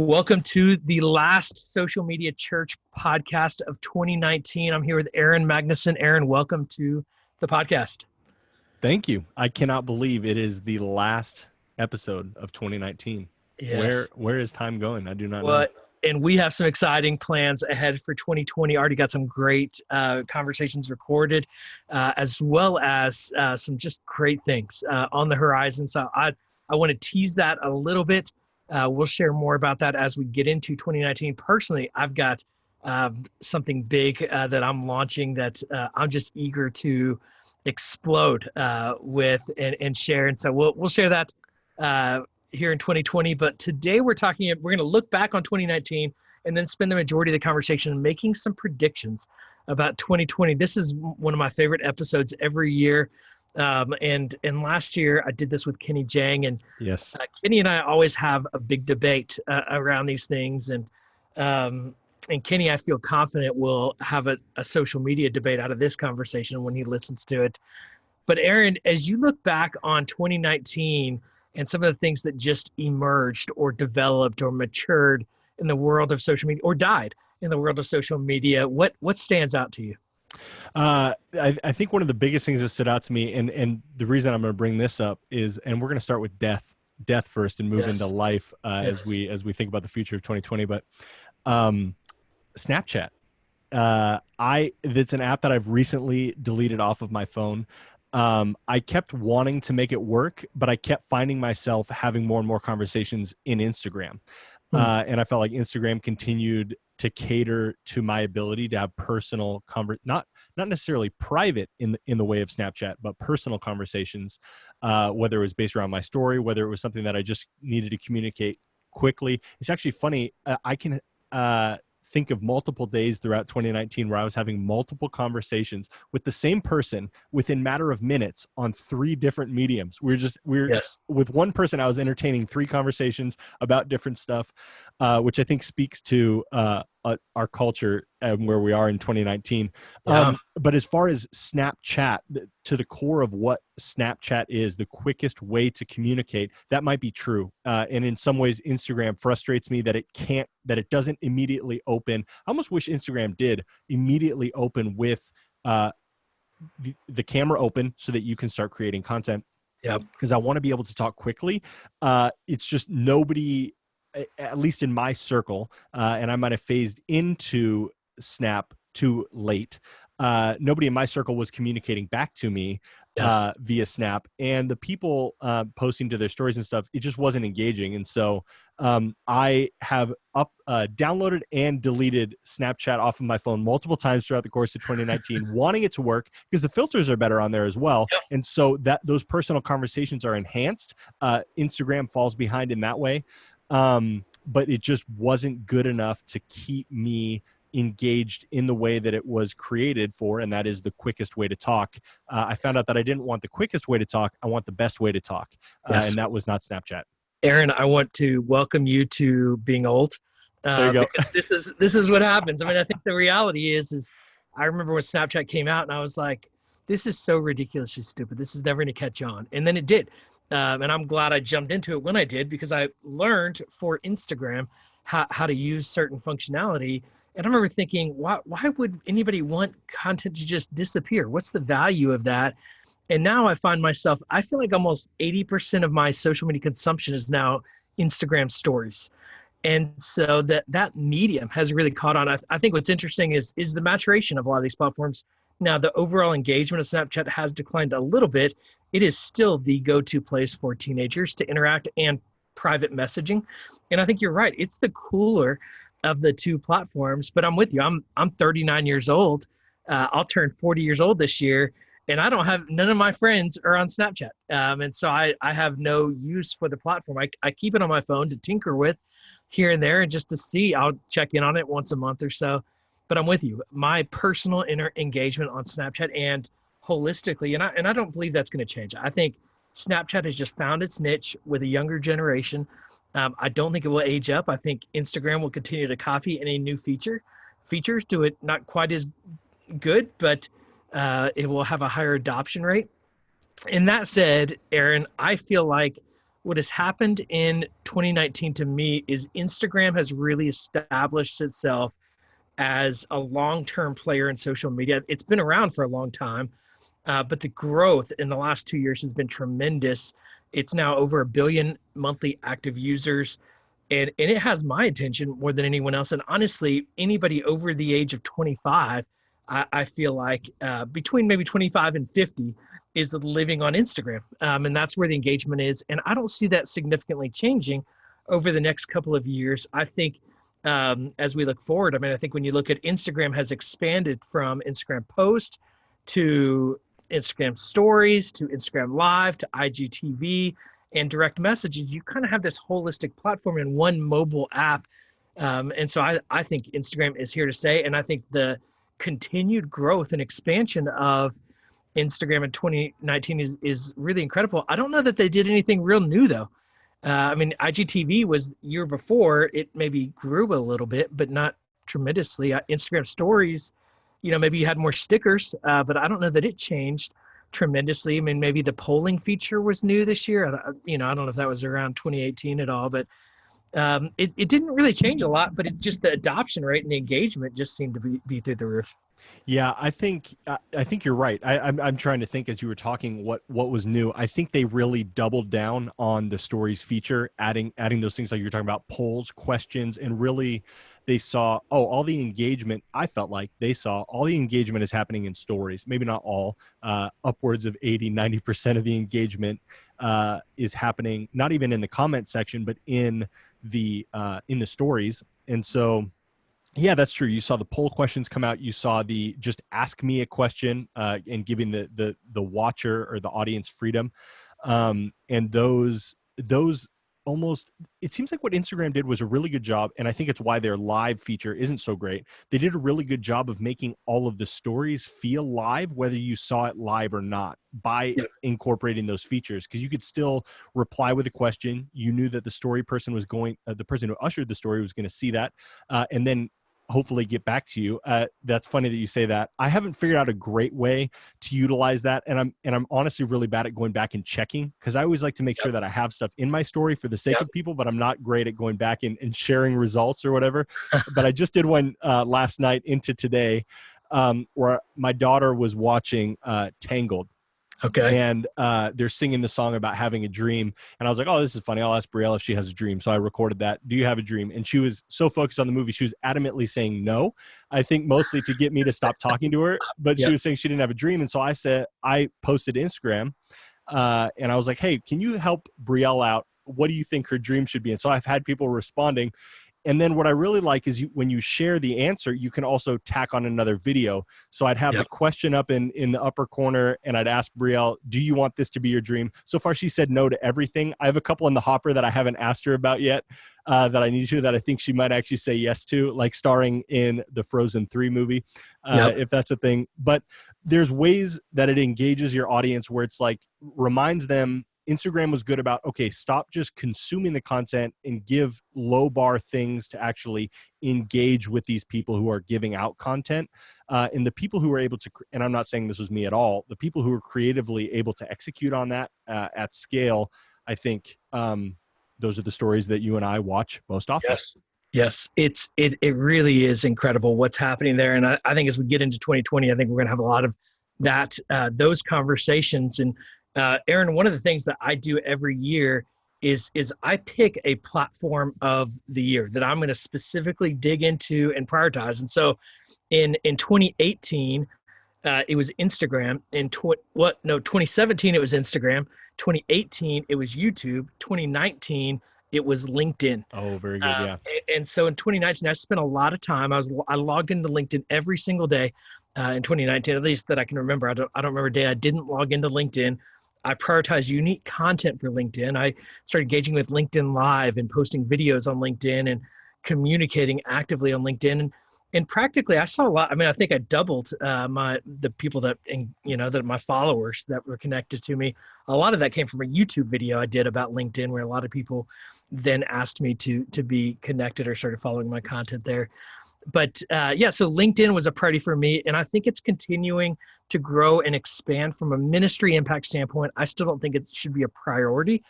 Welcome to the last Social Media Church podcast of 2019. I'm here with Aaron Magnuson. Aaron, welcome to the podcast. Thank you. I cannot believe it is the last episode of 2019. Yes. Where is time going? I do not know. And we have some exciting plans ahead for 2020. Already got some great conversations recorded, as well as some just great things on the horizon. So I want to tease that a little bit. We'll share more about that as we get into 2019. Personally, I've got something big that I'm launching that I'm just eager to explode with and share. And so we'll share that here in 2020. But today we're going to look back on 2019 and then spend the majority of the conversation making some predictions about 2020. This is one of my favorite episodes every year. And last year I did this with Kenny Jang, and yes, Kenny and I always have a big debate around these things. And Kenny, I feel confident, will have a social media debate out of this conversation when he listens to it. But Aaron, as you look back on 2019 and some of the things that just emerged or developed or matured in the world of social media or died in the world of social media, what stands out to you? I think one of the biggest things that stood out to me, and the reason I'm going to bring this up is, and we're going to start with death first and move into life as we think about the future of 2020. But Snapchat, it's an app that I've recently deleted off of my phone. I kept wanting to make it work, but I kept finding myself having more and more conversations in Instagram. And I felt like Instagram continued to cater to my ability to have personal not necessarily private in the way of Snapchat, but personal conversations, whether it was based around my story, whether it was something that I just needed to communicate quickly. It's actually funny. I can think of multiple days throughout 2019 where I was having multiple conversations with the same person within matter of minutes on 3 different mediums. With one person, I was entertaining 3 conversations about different stuff, which I think speaks to our culture and where we are in 2019. Yeah. But as far as Snapchat, to the core of what Snapchat is, the quickest way to communicate, that might be true. And in some ways, Instagram frustrates me that it doesn't immediately open. I almost wish Instagram did immediately open with the camera open so that you can start creating content. Yeah. Because I want to be able to talk quickly. It's just nobody, at least in my circle, and I might have phased into Snap too late. Nobody in my circle was communicating back to me via Snap, and the people posting to their stories and stuff, it just wasn't engaging. And so I have downloaded and deleted Snapchat off of my phone multiple times throughout the course of 2019, wanting it to work because the filters are better on there as well. Yep. And so those personal conversations are enhanced. Instagram falls behind in that way. But it just wasn't good enough to keep me engaged in the way that it was created for, and that is the quickest way to talk. I found out that I didn't want the quickest way to talk. I want the best way to talk. And that was not Snapchat. Aaron, I want to welcome you to being old. There you go. Because this is what happens. I mean, I think the reality is I remember when Snapchat came out and I was like, this is so ridiculously stupid. This is never going to catch on. And then it did. And I'm glad I jumped into it when I did, because I learned for Instagram how to use certain functionality. And I remember thinking, why would anybody want content to just disappear? What's the value of that? And now I find myself, I feel like almost 80% of my social media consumption is now Instagram stories. And so that medium has really caught on. I think what's interesting is the maturation of a lot of these platforms. Now, the overall engagement of Snapchat has declined a little bit. It is still the go-to place for teenagers to interact and private messaging. And I think you're right. It's the cooler of the 2 platforms, but I'm with you. I'm 39 years old. I'll turn 40 years old this year, and none of my friends are on Snapchat. And so I have no use for the platform. I keep it on my phone to tinker with here and there, and just to see. I'll check in on it once a month or so. But I'm with you. My personal engagement on Snapchat and holistically, and I don't believe that's going to change. I think Snapchat has just found its niche with a younger generation. I don't think it will age up. I think Instagram will continue to copy any new features, do it not quite as good, but it will have a higher adoption rate. And that said, Aaron, I feel like what has happened in 2019 to me is Instagram has really established itself as a long-term player in social media. It's been around for a long time, but the growth in the last 2 years has been tremendous. It's now over 1 billion monthly active users, and it has my attention more than anyone else. And honestly, anybody over the age of 25, I feel like between maybe 25 and 50 is living on Instagram. And that's where the engagement is. And I don't see that significantly changing over the next couple of years. I think as we look forward, I mean, I think when you look at Instagram has expanded from Instagram post to Instagram stories to Instagram live to IGTV and direct messages, you kind of have this holistic platform in one mobile app. And so I think Instagram is here to stay. And I think the continued growth and expansion of Instagram in 2019 is really incredible. I don't know that they did anything real new though. I mean, IGTV was year before, it maybe grew a little bit, but not tremendously. Instagram stories, maybe you had more stickers, but I don't know that it changed tremendously. I mean, maybe the polling feature was new this year. I don't know if that was around 2018 at all, but it didn't really change a lot, but it just the adoption rate and the engagement just seemed to be through the roof. Yeah, I think you're right. I'm trying to think as you were talking what was new. I think they really doubled down on the stories feature, adding those things like you're talking about, polls, questions, and really they saw all the engagement. I felt like they saw all the engagement is happening in stories. Maybe not all, upwards of 80-90% of the engagement is happening not even in the comment section, but in the stories. And so yeah, that's true. You saw the poll questions come out. You saw the just ask me a question and giving the watcher or the audience freedom. And those almost, it seems like what Instagram did was a really good job. And I think it's why their live feature isn't so great. They did a really good job of making all of the stories feel live, whether you saw it live or not, by incorporating those features. Because you could still reply with a question. You knew that the story person was the person who ushered the story was going to see that. And then hopefully get back to you. That's funny that you say that. I haven't figured out a great way to utilize that. And I'm honestly really bad at going back and checking, because I always like to make sure that I have stuff in my story for the sake of people, but I'm not great at going back and sharing results or whatever. But I just did one last night into today where my daughter was watching Tangled. Okay. And they're singing the song about having a dream. And I was like, oh, this is funny. I'll ask Brielle if she has a dream. So I recorded that. Do you have a dream? And she was so focused on the movie, she was adamantly saying no. I think mostly to get me to stop talking to her. But she was saying she didn't have a dream. And so I posted Instagram and I was like, hey, can you help Brielle out? What do you think her dream should be? And so I've had people responding. And then what I really like is when you share the answer, you can also tack on another video. So I'd have the question up in the upper corner, and I'd ask Brielle, do you want this to be your dream? So far, she said no to everything. I have a couple in the hopper that I haven't asked her about yet that I need to, that I think she might actually say yes to, like starring in the Frozen 3 movie, if that's a thing. But there's ways that it engages your audience where it's like, reminds them, Instagram was good about, okay, stop just consuming the content and give low bar things to actually engage with these people who are giving out content. And the people who are able to, and I'm not saying this was me at all, the people who are creatively able to execute on that at scale, I think those are the stories that you and I watch most often. Yes. It really is incredible what's happening there. And I think as we get into 2020, I think we're going to have a lot of that, those conversations. And Aaron, one of the things that I do every year is I pick a platform of the year that I'm going to specifically dig into and prioritize. And so in 2018, it was Instagram. In 2017, it was Instagram. 2018, it was YouTube. 2019, it was LinkedIn. Oh, very good. Yeah. And so in 2019, I spent a lot of time. I logged into LinkedIn every single day in 2019, at least that I can remember. I don't remember a day I didn't log into LinkedIn. I prioritized unique content for LinkedIn. I started engaging with LinkedIn Live and posting videos on LinkedIn and communicating actively on LinkedIn. And practically, I saw a lot. I mean, I think I doubled the people that my followers that were connected to me. A lot of that came from a YouTube video I did about LinkedIn, where a lot of people then asked me to be connected or started following my content there. But so LinkedIn was a priority for me, and I think it's continuing to grow and expand from a ministry impact standpoint. I still don't think it should be a priority,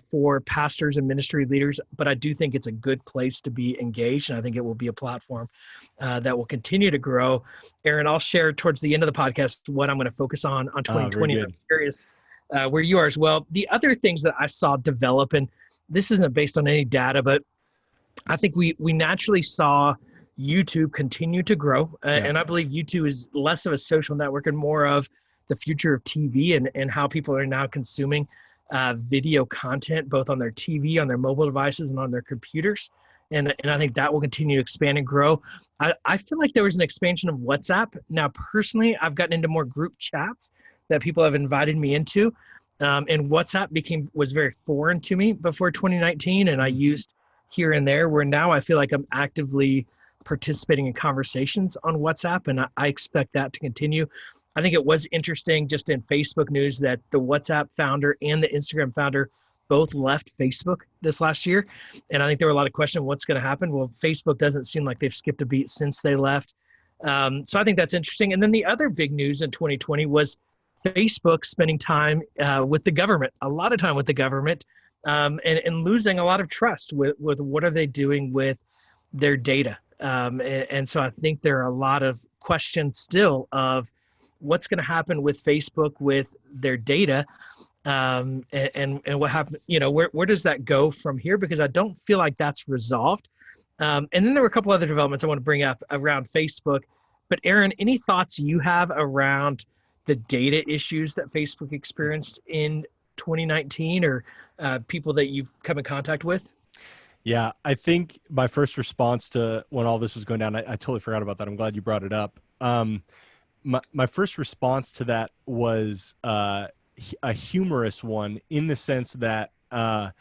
for pastors and ministry leaders, but I do think it's a good place to be engaged, and I think it will be a platform that will continue to grow. Aaron, I'll share towards the end of the podcast what I'm going to focus on 2020. Very I'm good. curious where you are as well. The other things that I saw develop, and this isn't based on any data, but I think we naturally saw YouTube continue to grow. And I believe YouTube is less of a social network and more of the future of TV and how people are now consuming video content, both on their TV, on their mobile devices, and on their computers. And I think that will continue to expand and grow. I feel like there was an expansion of WhatsApp. Now, personally, I've gotten into more group chats that people have invited me into. And WhatsApp was very foreign to me before 2019. And I used here and there, where now I feel like I'm actively participating in conversations on WhatsApp. And I expect that to continue. I think it was interesting just in Facebook news that the WhatsApp founder and the Instagram founder both left Facebook this last year. And I think there were a lot of questions, what's going to happen? Well, Facebook doesn't seem like they've skipped a beat since they left. So I think that's interesting. And then the other big news in 2020 was Facebook spending time with the government, a lot of time with the government, and losing a lot of trust with what are they doing with their data. And so I think there are a lot of questions still of what's going to happen with Facebook with their data, and what happened, where does that go from here? Because I don't feel like that's resolved. And then there were a couple other developments I want to bring up around Facebook. But Aaron, any thoughts you have around the data issues that Facebook experienced in 2019, or people that you've come in contact with? Yeah, I think my first response to when all this was going down, I totally forgot about that. I'm glad you brought it up. My first response to that was a humorous one, in the sense that I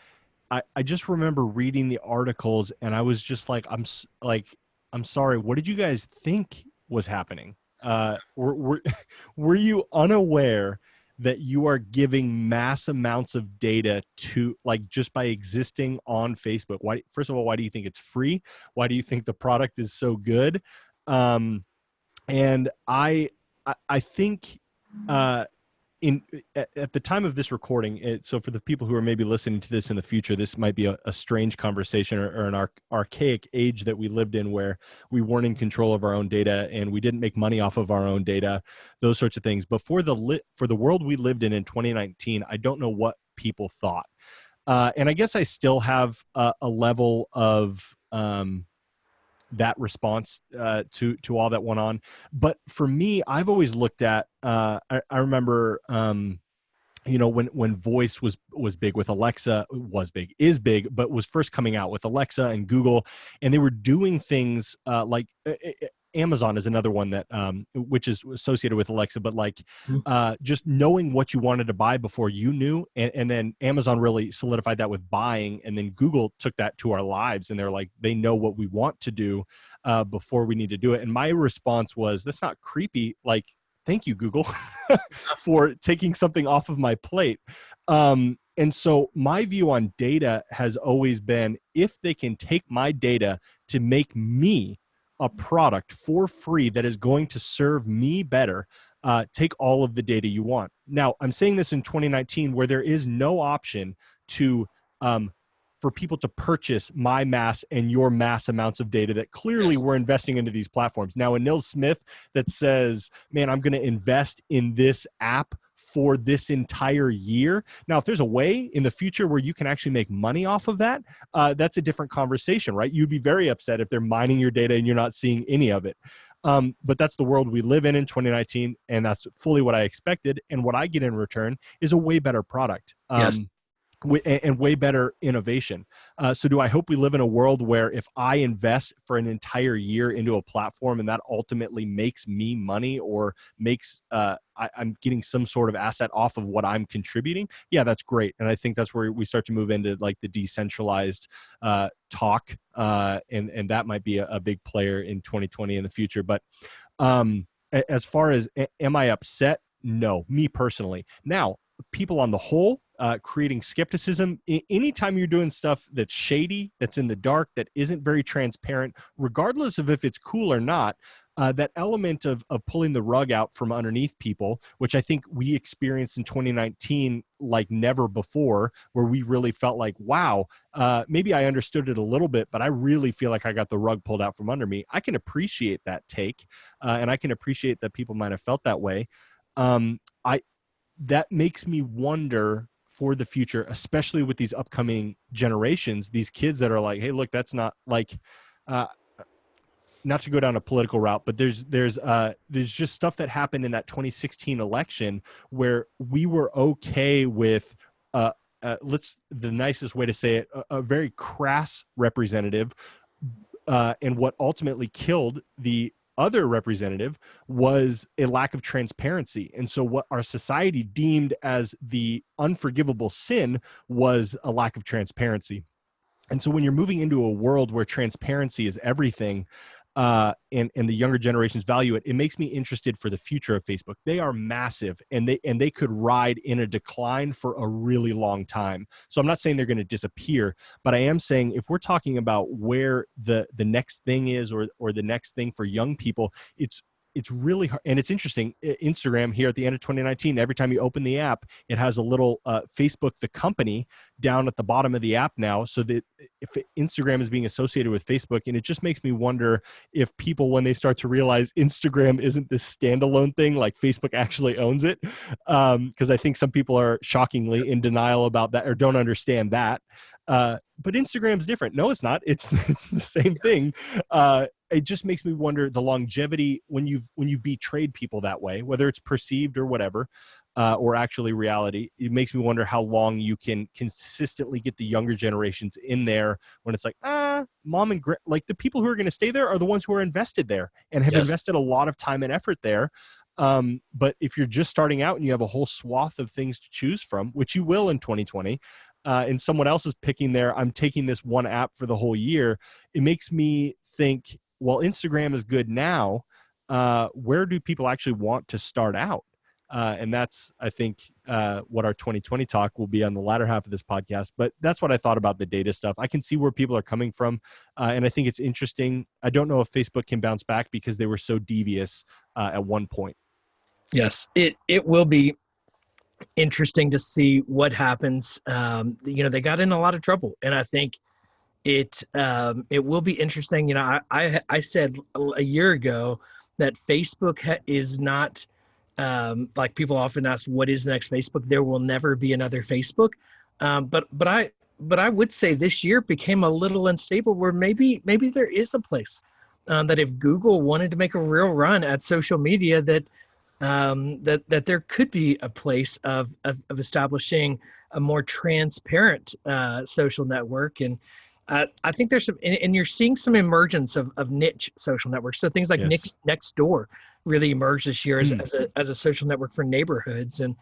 just remember reading the articles and I was just like, I'm sorry, what did you guys think was happening? Were you unaware that you are giving mass amounts of data to, like, just by existing on Facebook? First of all, why do you think it's free? Why do you think the product is so good? And I think at the time of this recording, so for the people who are maybe listening to this in the future, this might be a strange conversation or an archaic age that we lived in, where we weren't in control of our own data and we didn't make money off of our own data, those sorts of things. But for the world we lived in 2019, I don't know what people thought. And I guess I still have a level of that response to all that went on. But for me, I've always looked at, I remember, when voice was big with Alexa, is big, but was first coming out with Alexa and Google, and they were doing things like Amazon is another one that which is associated with Alexa, but just knowing what you wanted to buy before you knew, and then Amazon really solidified that with buying, and then Google took that to our lives, and they're like, they know what we want to do before we need to do it. And my response was, that's not creepy. Like, thank you, Google, for taking something off of my plate. And so my view on data has always been, if they can take my data to make me a product for free that is going to serve me better, take all of the data you want. Now, I'm saying this in 2019, where there is no option to for people to purchase my mass and your mass amounts of data that clearly we're investing into these platforms. Now, a Nils Smith that says, man, I'm going to invest in this app for this entire year. Now, if there's a way in the future where you can actually make money off of that, that's a different conversation, right? You'd be very upset if they're mining your data and you're not seeing any of it. But that's the world we live in 2019, and that's fully what I expected. And what I get in return is a way better product. And way better innovation. So do I hope we live in a world where if I invest for an entire year into a platform and that ultimately makes me money, or makes I'm getting some sort of asset off of what I'm contributing? Yeah, that's great. And I think that's where we start to move into like the decentralized talk, and that might be a big player in 2020 in the future. But as far as am I upset? No, me personally. Now, people on the whole, creating skepticism. Anytime you're doing stuff that's shady, that's in the dark, that isn't very transparent, regardless of if it's cool or not, that element of pulling the rug out from underneath people, which I think we experienced in 2019 like never before, where we really felt like, wow, maybe I understood it a little bit, but I really feel like I got the rug pulled out from under me. I can appreciate that take, and I can appreciate that people might have felt that way. That makes me wonder for the future, especially with these upcoming generations, these kids that are like, hey, look, that's not like, not to go down a political route, but there's just stuff that happened in that 2016 election where we were okay with, the nicest way to say it, a very crass representative, and what ultimately killed the other representative was a lack of transparency. And so what our society deemed as the unforgivable sin was a lack of transparency. And so when you're moving into a world where transparency is everything, and the younger generations value it, it makes me interested for the future of Facebook. They are massive, and they could ride in a decline for a really long time. So I'm not saying they're going to disappear, but I am saying if we're talking about where the next thing is, or the next thing for young people, it's really hard. And it's interesting, Instagram here at the end of 2019, every time you open the app, it has a little Facebook, the company, down at the bottom of the app now, so that if Instagram is being associated with Facebook. And it just makes me wonder if people, when they start to realize Instagram isn't this standalone thing, like Facebook actually owns it, because I think some people are shockingly in denial about that or don't understand that. But Instagram's different. No, it's not. It's the same thing. It just makes me wonder the longevity when you've betrayed people that way, whether it's perceived or whatever, or actually reality. It makes me wonder how long you can consistently get the younger generations in there when it's like, mom and like the people who are going to stay there are the ones who are invested there and have invested a lot of time and effort there. But if you're just starting out and you have a whole swath of things to choose from, which you will in 2020, and someone else is picking I'm taking this one app for the whole year, it makes me think, well, Instagram is good now. Where do people actually want to start out? And that's, I think, what our 2020 talk will be on the latter half of this podcast. But that's what I thought about the data stuff. I can see where people are coming from. And I think it's interesting. I don't know if Facebook can bounce back because they were so devious at one point. Yes, it will be interesting to see what happens. They got in a lot of trouble, and I think it will be interesting. I said a year ago that Facebook is not, like people often ask, what is the next Facebook? There will never be another Facebook. But I would say this year became a little unstable, where maybe there is a place that if Google wanted to make a real run at social media, that there could be a place of establishing a more transparent social network. And I think there's some, and you're seeing some emergence of niche social networks. So things like Nextdoor really emerged this year as a social network for neighborhoods. And,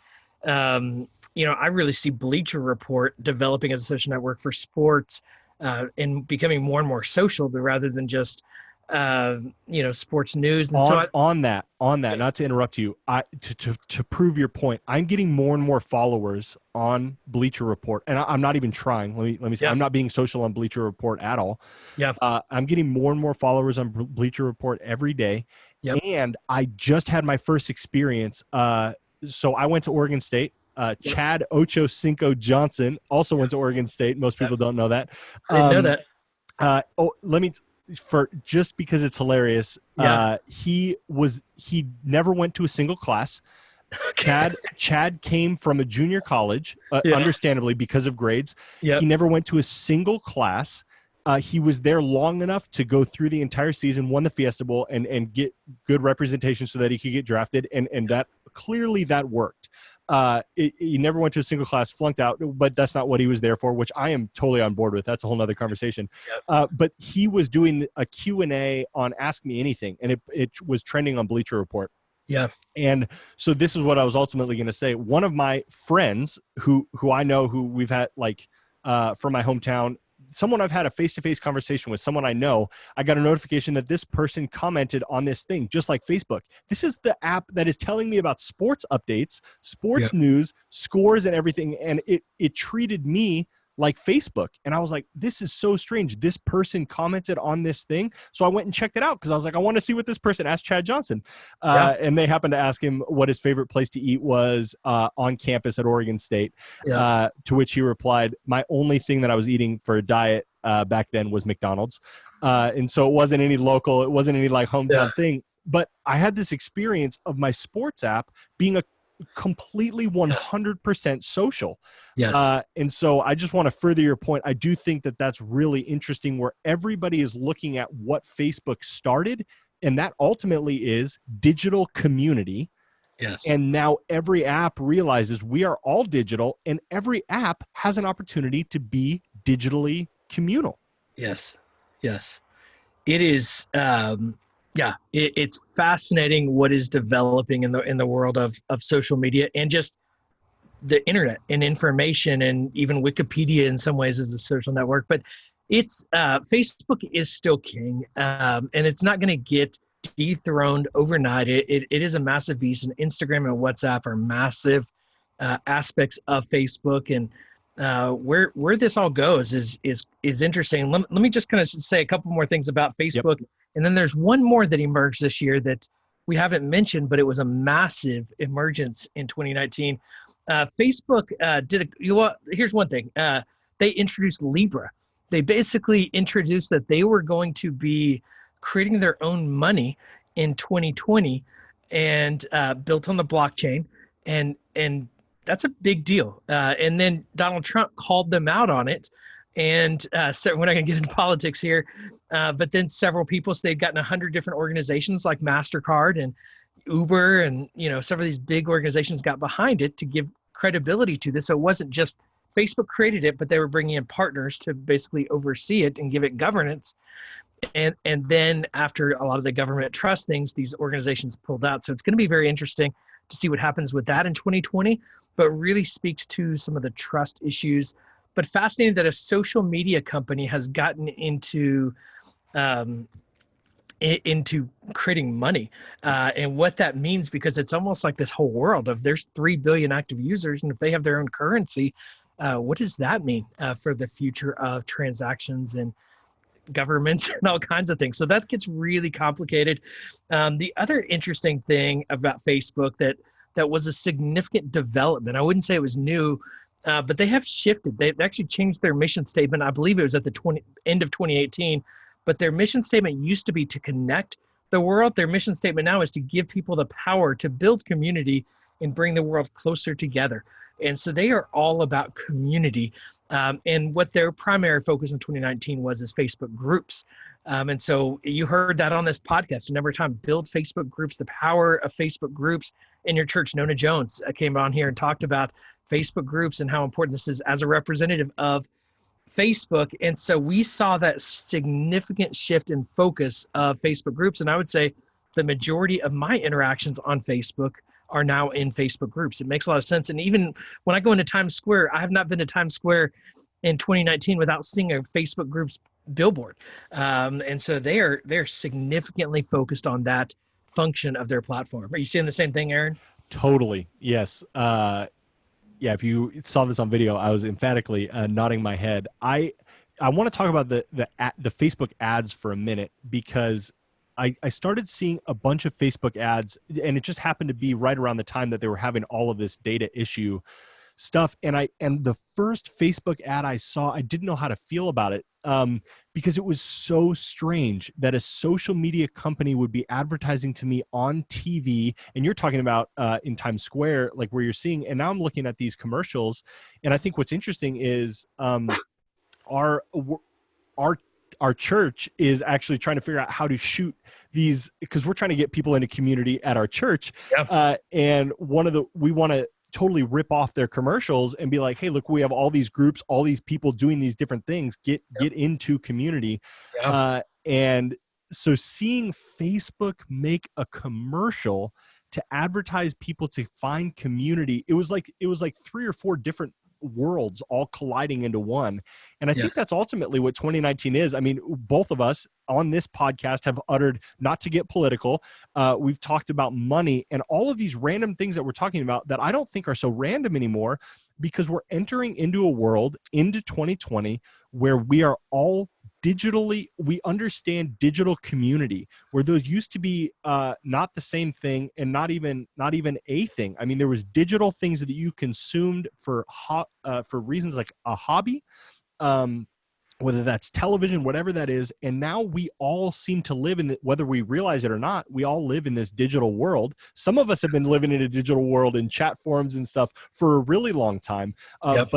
I really see Bleacher Report developing as a social network for sports, and becoming more and more social rather than just, sports news. And on that, not to interrupt you, to prove your point, I'm getting more and more followers on Bleacher Report, and I'm not even trying. Let me say, I'm not being social on Bleacher Report at all. Yeah. I'm getting more and more followers on Bleacher Report every day. Yep. And I just had my first experience. So I went to Oregon State. Chad Ochocinco Johnson also went to Oregon State. Most people don't know that. I didn't know that. Just because it's hilarious. He never went to a single class. Okay. Chad came from a junior college, understandably because of grades. Yep. He never went to a single class. He was there long enough to go through the entire season, won the Fiesta Bowl, and get good representation so that he could get drafted. And that clearly that worked. He never went to a single class, flunked out, but that's not what he was there for, which I am totally on board with. That's a whole nother conversation. Yep. But he was doing a Q&A on Ask Me Anything, and it was trending on Bleacher Report. Yeah. And so this is what I was ultimately going to say. One of my friends who I know, who we've had from my hometown, someone I've had a face-to-face conversation with, someone I know, I got a notification that this person commented on this thing, just like Facebook. This is the app that is telling me about sports updates, sports news, scores, and everything. And it treated me like Facebook. And I was like, this is so strange. This person commented on this thing. So I went and checked it out because I was like, I want to see what this person asked Chad Johnson. And they happened to ask him what his favorite place to eat was on campus at Oregon State. To which he replied, my only thing that I was eating for a diet back then was McDonald's. And so it wasn't any local, it wasn't any like hometown thing. But I had this experience of my sports app being a completely 100% social. And so I just want to further your point. I do think that that's really interesting where everybody is looking at what Facebook started, and that ultimately is digital community. And now every app realizes we are all digital, and every app has an opportunity to be digitally communal. It is it's fascinating what is developing in the world of social media and just the internet and information, and even Wikipedia in some ways is a social network. But it's Facebook is still king, and it's not going to get dethroned overnight. It is a massive beast, and Instagram and WhatsApp are massive aspects of Facebook, and where this all goes is interesting. Let me just kind of say a couple more things about Facebook. And then there's one more that emerged this year that we haven't mentioned, but it was a massive emergence in 2019. Facebook here's one thing. They introduced Libra. They basically introduced that they were going to be creating their own money in 2020 and built on the blockchain. And that's a big deal. And then Donald Trump called them out on it. And so we're not going to get into politics here, but then several people, so they'd gotten 100 different organizations like MasterCard and Uber, and several of these big organizations got behind it to give credibility to this. So it wasn't just Facebook created it, but they were bringing in partners to basically oversee it and give it governance. And then after a lot of the government trust things, these organizations pulled out. So it's going to be very interesting to see what happens with that in 2020, but really speaks to some of the trust issues. But fascinating that a social media company has gotten into creating money and what that means, because it's almost like this whole world of there's 3 billion active users, and if they have their own currency, what does that mean for the future of transactions and governments and all kinds of things? So that gets really complicated. The other interesting thing about Facebook that was a significant development, I wouldn't say it was new, but they have shifted. They've actually changed their mission statement. I believe it was at the end of 2018, but their mission statement used to be to connect the world. Their mission statement now is to give people the power to build community and bring the world closer together. And so they are all about community. And what their primary focus in 2019 was is Facebook groups. And so you heard that on this podcast a number of times, build Facebook groups, the power of Facebook groups in your church. Nona Jones came on here and talked about Facebook groups and how important this is as a representative of Facebook. And so we saw that significant shift in focus of Facebook groups. And I would say the majority of my interactions on Facebook are now in Facebook groups. It makes a lot of sense. And even when I go into Times Square, I have not been to Times Square in 2019 without seeing a Facebook groups billboard. And so they're significantly focused on that function of their platform. Are you seeing the same thing, Aaron? Totally. Yes. Yeah. If you saw this on video, I was emphatically nodding my head. I want to talk about the Facebook ads for a minute, because I started seeing a bunch of Facebook ads, and it just happened to be right around the time that they were having all of this data issue stuff. And the first Facebook ad I saw, I didn't know how to feel about it, because it was so strange that a social media company would be advertising to me on TV. And you're talking about in Times Square, like where you're seeing, and now I'm looking at these commercials. And I think what's interesting is our church is actually trying to figure out how to shoot these, because we're trying to get people into community at our church. And we want to totally rip off their commercials and be like, hey, look, we have all these groups, all these people doing these different things, get into community. And so seeing Facebook make a commercial to advertise people to find community, it was like 3 or 4 different worlds all colliding into one. And I think that's ultimately what 2019 is. I mean, both of us on this podcast have uttered, not to get political, we've talked about money and all of these random things that we're talking about that I don't think are so random anymore. because we're entering into a world, into 2020, where we are all digitally, we understand digital community, where those used to be not the same thing, and not even a thing. I mean, there was digital things that you consumed for reasons like a hobby, whether that's television, whatever that is. And now we all seem to live in whether we realize it or not, we all live in this digital world. Some of us have been living in a digital world in chat forums and stuff for a really long time. Yep.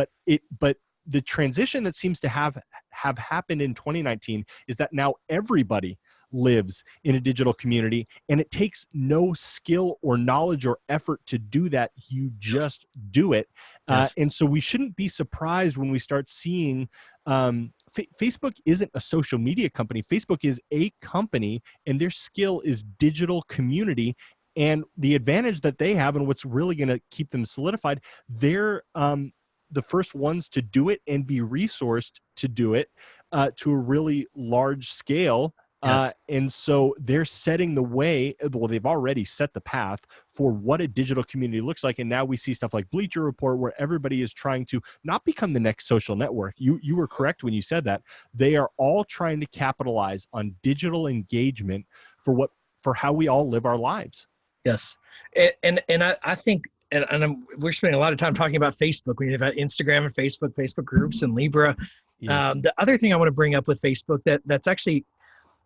But the transition that seems to have happened in 2019 is that now everybody lives in a digital community, and it takes no skill or knowledge or effort to do that. You just do it. Yes. And so we shouldn't be surprised when we start seeing Facebook isn't a social media company. Facebook is a company, and their skill is digital community. And the advantage that they have, and what's really going to keep them solidified, they're the first ones to do it and be resourced to do it to a really large scale. Yes. And so they're setting the way. Well, they've already set the path for what a digital community looks like. And now we see stuff like Bleacher Report, where everybody is trying to not become the next social network. You were correct when you said that. They are all trying to capitalize on digital engagement for how we all live our lives. Yes. And I think, we're spending a lot of time talking about Facebook. We have about Instagram and Facebook groups and Libra. Yes. The other thing I want to bring up with Facebook that's actually,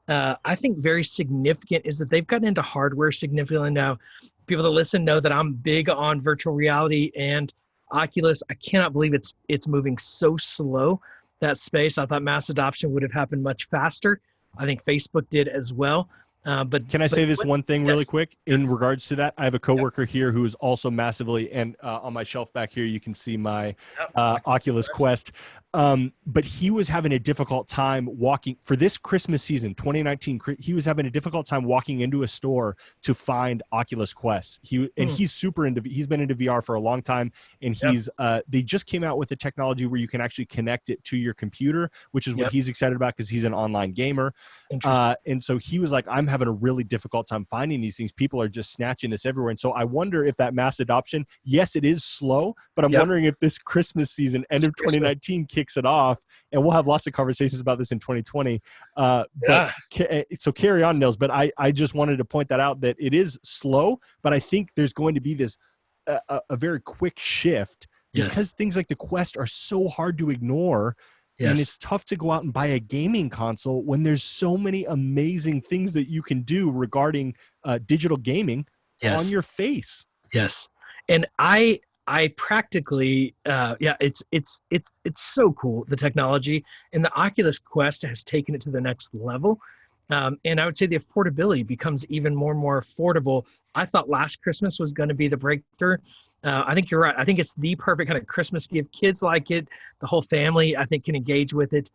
I think, very significant is that they've gotten into hardware significantly now. People that listen know that I'm big on virtual reality and Oculus. I cannot believe it's moving so slow, that space. I thought mass adoption would have happened much faster. I think Facebook did as well. But can I say this one thing really quick in Yes. regards to that? I have a coworker here who is also massively, and on my shelf back here, you can see my Oculus Quest. But he was having a difficult time walking for this Christmas season, 2019. He was having a difficult time walking into a store to find Oculus Quests. He's super into. He's been into VR for a long time, and they just came out with a technology where you can actually connect it to your computer, which is what he's excited about because he's an online gamer. And so he was like, I'm having a really difficult time finding these things. People are just snatching this everywhere. And so I wonder if that mass adoption, yes, it is slow, but I'm wondering if this Christmas season, end of 2019, kicks it off. And we'll have lots of conversations about this in 2020. So carry on, Nils. But I just wanted to point that out, that it is slow, but I think there's going to be this a very quick shift because things like the Quest are so hard to ignore. Yes. And it's tough to go out and buy a gaming console when there's so many amazing things that you can do regarding digital gaming on your face. Yes. And I practically, it's so cool, the technology, and the Oculus Quest has taken it to the next level. And I would say the affordability becomes even more and more affordable. I thought last Christmas was going to be the breakthrough. I think you're right. I think it's the perfect kind of Christmas gift. Kids like it. The whole family, I think, can engage with it.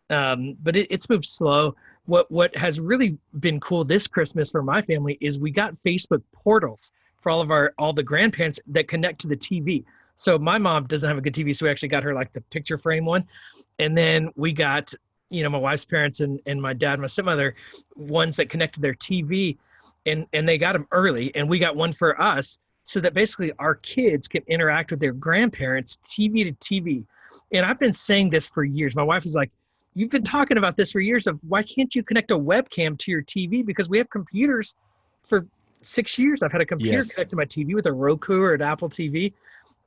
But it's moved slow. What has really been cool this Christmas for my family is we got Facebook portals for all the grandparents that connect to the TV. So my mom doesn't have a good TV, so we actually got her like the picture frame one. And then we got, my wife's parents and my dad and my stepmother, ones that connect to their TV, and they got them early, and we got one for us, so that basically our kids can interact with their grandparents TV to TV. And I've been saying this for years. My wife is like, you've been talking about this for years of why can't you connect a webcam to your TV? Because we have computers for 6 years. I've had a computer connect to my TV with a Roku or an Apple TV.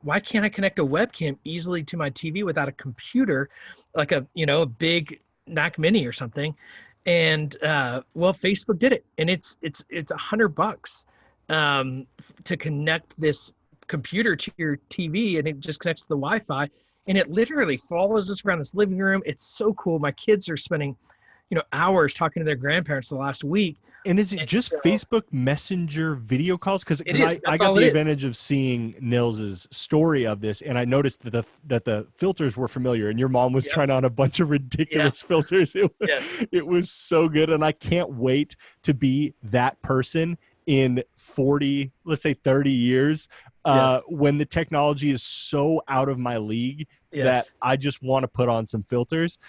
Why can't I connect a webcam easily to my TV without a computer, like a big Mac Mini or something? And Facebook did it, and it's $100 to connect this computer to your TV, and it just connects to the Wi-Fi, and it literally follows us around this living room. It's so cool. My kids are spending, hours talking to their grandparents the last week. And is it just Facebook Messenger video calls? Because I got the advantage of seeing Nils's story of this, and I noticed that the filters were familiar, and your mom was trying on a bunch of ridiculous filters. It was so good, and I can't wait to be that person in 40, let's say 30 years, when the technology is so out of my league that I just want to put on some filters.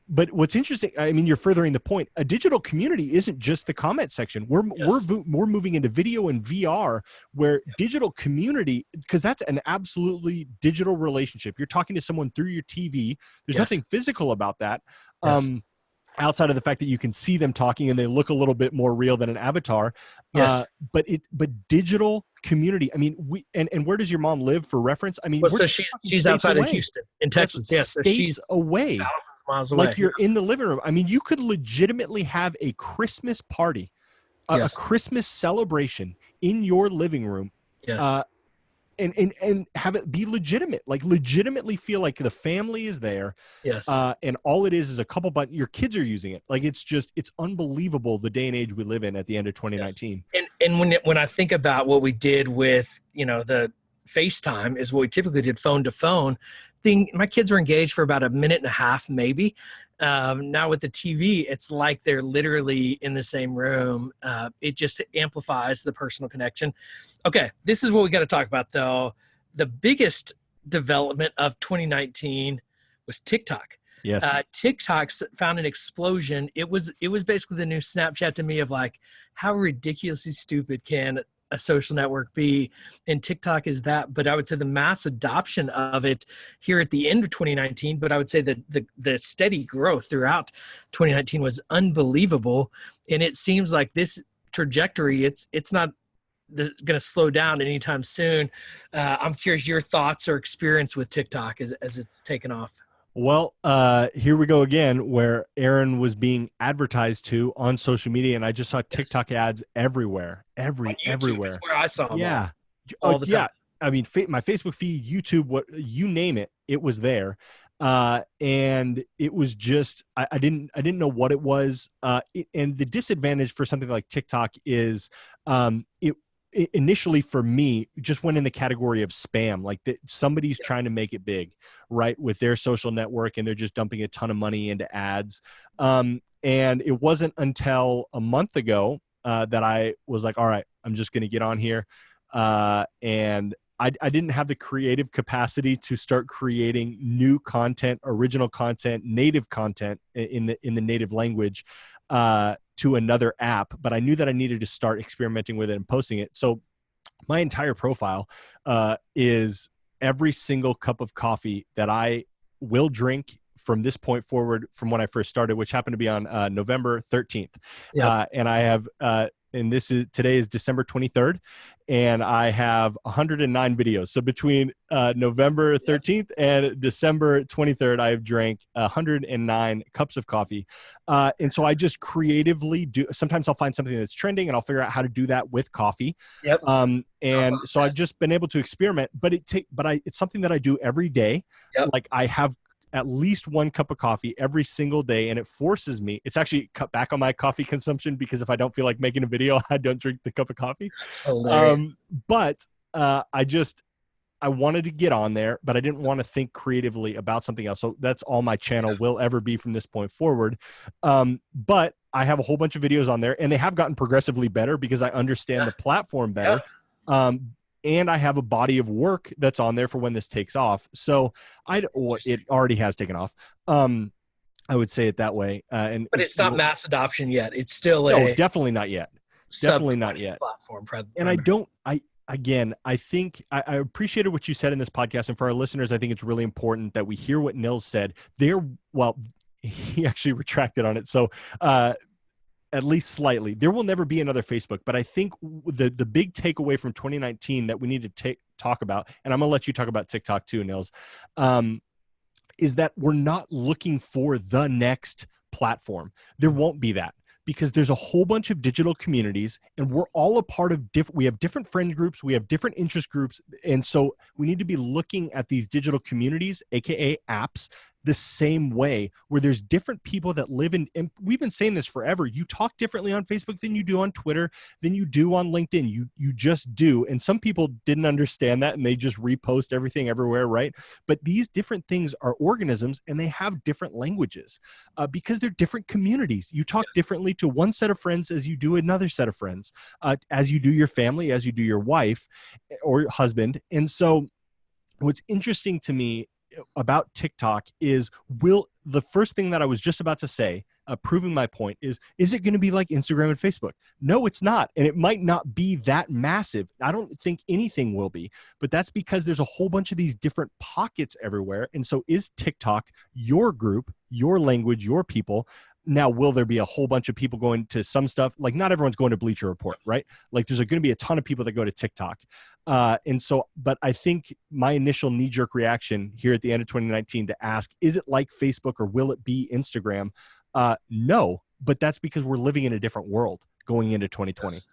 but what's interesting, I mean, you're furthering the point. A digital community isn't just the comment section. We're moving into video and VR, where digital community, because that's an absolutely digital relationship. You're talking to someone through your TV. There's nothing physical about that. Outside of the fact that you can see them talking and they look a little bit more real than an avatar. But digital community. I mean, and where does your mom live for reference? I mean, so she's outside of Houston in Texas. Yes, so she's away, thousands of miles away. Like, you're in the living room. I mean, you could legitimately have a Christmas party, a Christmas celebration in your living room. And have it be legitimate, like legitimately feel like the family is there. And all it is a couple buttons. Your kids are using it. Like, it's unbelievable the day and age we live in at the end of 2019. And when I think about what we did with, the FaceTime is what we typically did phone to phone thing. My kids were engaged for about a minute and a half, maybe. Now with the TV, it's like they're literally in the same room. It just amplifies the personal connection. Okay, this is what we got to talk about, though. The biggest development of 2019 was TikTok. TikTok found an explosion. It was basically the new Snapchat to me, of like, how ridiculously stupid can a social network be, and TikTok is that. But I would say the mass adoption of it here at the end of 2019, but I would say that the steady growth throughout 2019 was unbelievable. And it seems like this trajectory, it's not going to slow down anytime soon. I'm curious your thoughts or experience with TikTok as it's taken off. Well, here we go again, where Aaron was being advertised to on social media, and I just saw TikTok ads everywhere, everywhere. Is where I saw them all the time. I mean, my Facebook feed, YouTube, what you name it, it was there, and it was just I didn't know what it was, and the disadvantage for something like TikTok is it initially for me just went in the category of spam, like that somebody's trying to make it big, right, with their social network, and they're just dumping a ton of money into ads. And it wasn't until a month ago that I was like, all right, I'm just going to get on here. And I didn't have the creative capacity to start creating new content, original content, native content in the native language to another app, but I knew that I needed to start experimenting with it and posting it. So my entire profile is every single cup of coffee that I will drink from this point forward, from when I first started, which happened to be on November 13th. And I have, and today is December 23rd, and I have 109 videos. So between November 13th and December 23rd, I have drank 109 cups of coffee. And so I just creatively do. Sometimes I'll find something that's trending, and I'll figure out how to do that with coffee. And so I've just been able to experiment, but it's something that I do every day. Like, I have at least one cup of coffee every single day, and it forces me. It's actually cut back on my coffee consumption, because if I don't feel like making a video, I don't drink the cup of coffee. But I wanted to get on there, but I didn't want to think creatively about something else. So that's all my channel will ever be from this point forward. But I have a whole bunch of videos on there, and they have gotten progressively better because I understand the platform better. And I have a body of work that's on there for when this takes off. So it already has taken off. I would say it that way. But it's not mass adoption yet. It's still definitely not yet. Definitely not yet. Platform. And I think I appreciated what you said in this podcast. And for our listeners, I think it's really important that we hear what Nils said. He actually retracted on it. So, at least slightly. There will never be another Facebook, but I think the big takeaway from 2019 that we need to talk about, and I'm going to let you talk about TikTok too, Nils, is that we're not looking for the next platform. There won't be that, because there's a whole bunch of digital communities, and we're all a part of we have different friend groups, we have different interest groups, and so we need to be looking at these digital communities, aka apps, the same way, where there's different people that live in, and we've been saying this forever, you talk differently on Facebook than you do on Twitter, than you do on LinkedIn. You just do. And some people didn't understand that, and they just repost everything everywhere, right? But these different things are organisms, and they have different languages because they're different communities. You talk differently to one set of friends as you do another set of friends, as you do your family, as you do your wife or husband. And so what's interesting to me about TikTok is the first thing that I was just about to say, proving my point, is it going to be like Instagram and Facebook? No, it's not. And it might not be that massive. I don't think anything will be, but that's because there's a whole bunch of these different pockets everywhere. And so is TikTok your group, your language, your people? Now, will there be a whole bunch of people going to some stuff? Like, not everyone's going to Bleacher Report, right? Like, there's going to be a ton of people that go to TikTok. And so, but I think my initial knee-jerk reaction here at the end of 2019 to ask, is it like Facebook or will it be Instagram? No, but that's because we're living in a different world going into 2020. Yes.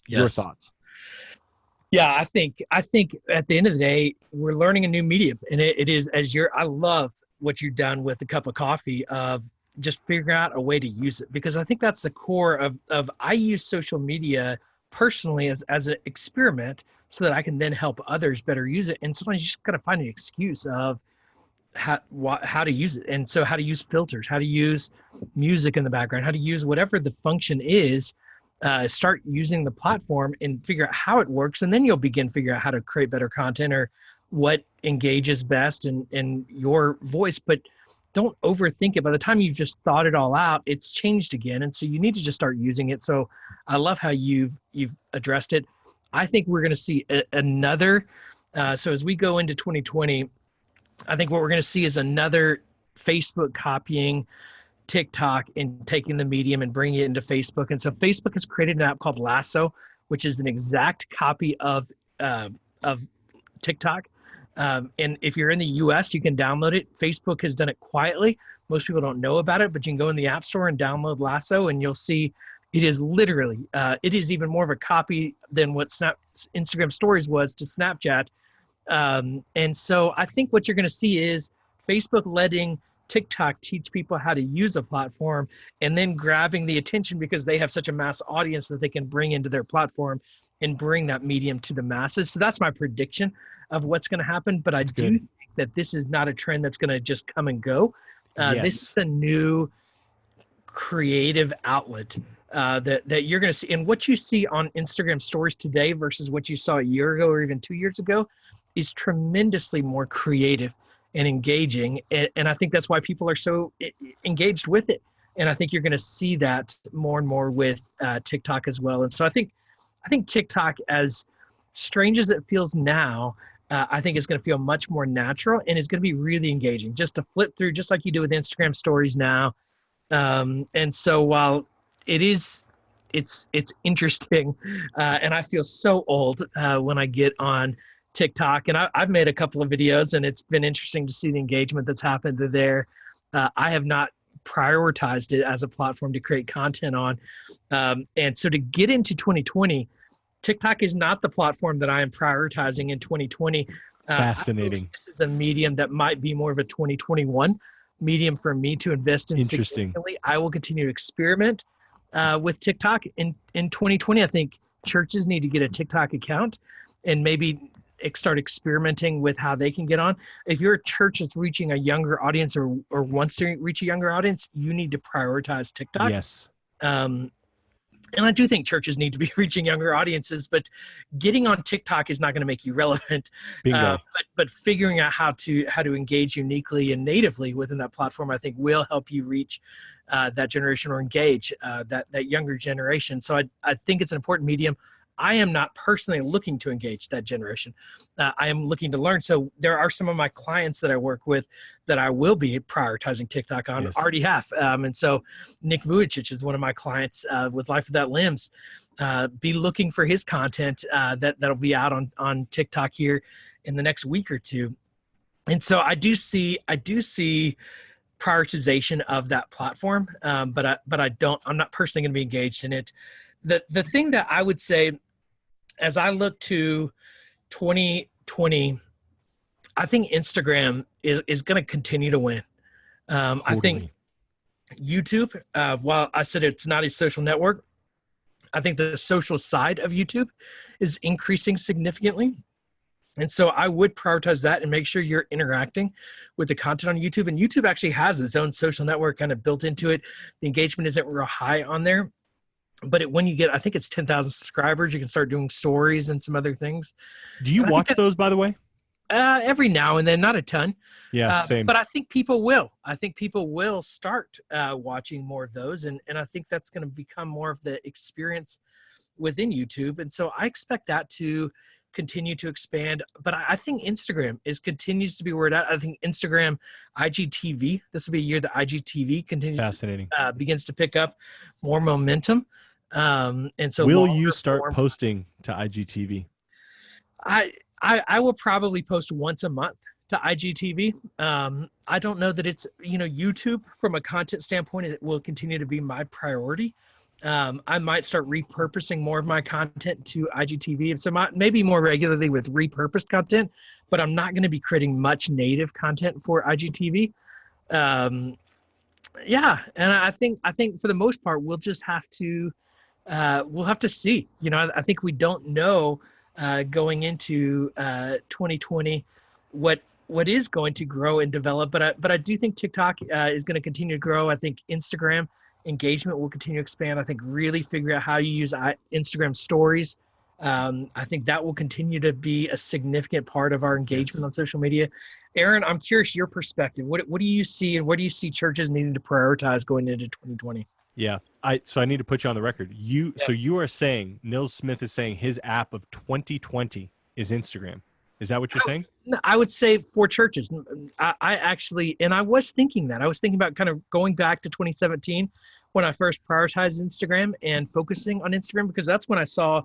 Your thoughts? Yeah, I think at the end of the day, we're learning a new medium, and it is I love what you've done with a cup of coffee of just figuring out a way to use it, because I think that's the core of I use social media personally as an experiment so that I can then help others better use it. And sometimes you just got to find an excuse of how to use it. And so how to use filters, how to use music in the background, how to use whatever the function is, start using the platform and figure out how it works. And then you'll begin figure out how to create better content or what engages best in your voice. But don't overthink it. By the time you've just thought it all out, it's changed again. And so you need to just start using it. So I love how you've addressed it. I think we're going to see another. So as we go into 2020, I think what we're going to see is another Facebook copying TikTok and taking the medium and bringing it into Facebook. And so Facebook has created an app called Lasso, which is an exact copy of TikTok. And if you're in the US, you can download it. Facebook has done it quietly. Most people don't know about it, but you can go in the App Store and download Lasso, and you'll see it is literally, it is even more of a copy than what Instagram Stories was to Snapchat. And so I think what you're going to see is Facebook letting TikTok teach people how to use a platform and then grabbing the attention because they have such a mass audience that they can bring into their platform and bring that medium to the masses. So that's my prediction of what's going to happen. But I do think that this is not a trend that's going to just come and go. This is a new creative outlet that you're going to see. And what you see on Instagram Stories today versus what you saw a year ago or even 2 years ago is tremendously more creative and engaging. And I think that's why people are so engaged with it. And I think you're going to see that more and more with TikTok as well. And so I think TikTok, as strange as it feels now, I think it's going to feel much more natural and it's going to be really engaging just to flip through, just like you do with Instagram Stories now. And so while it's interesting, and I feel so old when I get on TikTok, and I've made a couple of videos, and it's been interesting to see the engagement that's happened there. I have not prioritized it as a platform to create content on. And so to get into 2020, TikTok is not the platform that I am prioritizing in 2020. Fascinating. This is a medium that might be more of a 2021 medium for me to invest in. Interesting. I will continue to experiment with TikTok in 2020. I think churches need to get a TikTok account and maybe start experimenting with how they can get on. If you're a church that's reaching a younger audience or wants to reach a younger audience, you need to prioritize TikTok. Yes. And I do think churches need to be reaching younger audiences, but getting on TikTok is not going to make you relevant. But figuring out how to engage uniquely and natively within that platform, I think will help you reach that generation or engage that younger generation. So I think it's an important medium. I am not personally looking to engage that generation. I am looking to learn. So there are some of my clients that I work with that I will be prioritizing TikTok on, already have. And so Nick Vujicic is one of my clients with Life Without Limbs. Be looking for his content that'll be out on TikTok here in the next week or two. And so I do see prioritization of that platform, but I'm not personally going to be engaged in it. The thing that I would say, as I look to 2020, I think Instagram is going to continue to win. Totally. I think YouTube, while I said it's not a social network, I think the social side of YouTube is increasing significantly. And so I would prioritize that and make sure you're interacting with the content on YouTube. And YouTube actually has its own social network kind of built into it. The engagement isn't real high on there. But when you get, I think it's 10,000 subscribers, you can start doing stories and some other things. Do you watch those, by the way? Every now and then, not a ton. Yeah, same. But I think people will. I think people will start watching more of those, and I think that's going to become more of the experience within YouTube. And so I expect that to continue to expand. But I think Instagram continues to be where it at. I think Instagram, IGTV. This will be a year that IGTV continues Fascinating. begins to pick up more momentum. And so, will longer you start form, posting to IGTV? I will probably post once a month to IGTV. I don't know that it's, YouTube from a content standpoint, it will continue to be my priority. I might start repurposing more of my content to IGTV. So maybe more regularly with repurposed content, but I'm not going to be creating much native content for IGTV. Yeah. And I think for the most part, we'll just have to, we'll have to see. I think we don't know going into 2020 what is going to grow and develop. But I do think TikTok is going to continue to grow. I think Instagram engagement will continue to expand. I think really figure out how you use Instagram stories. I think that will continue to be a significant part of our engagement on social media. Aaron, I'm curious your perspective. What do you see, and what do you see churches needing to prioritize going into 2020? Yeah. So I need to put you on the record. So you are saying Nils Smith is saying his app of 2020 is Instagram. Is that what you're saying? I would say for churches. I actually, and I was thinking that. I was thinking about kind of going back to 2017 when I first prioritized Instagram and focusing on Instagram, because that's when I saw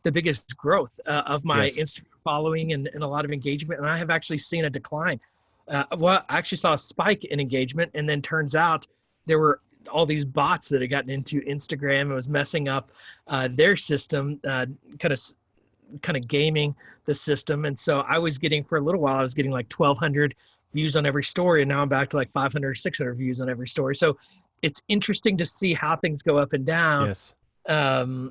the biggest growth of my Instagram following and a lot of engagement. And I have actually seen a decline. I actually saw a spike in engagement, and then turns out there were all these bots that had gotten into Instagram and was messing up their system, kind of gaming the system. And so I was getting, for a little while, I was getting like 1,200 views on every story. And now I'm back to like 500 or 600 views on every story. So it's interesting to see how things go up and down on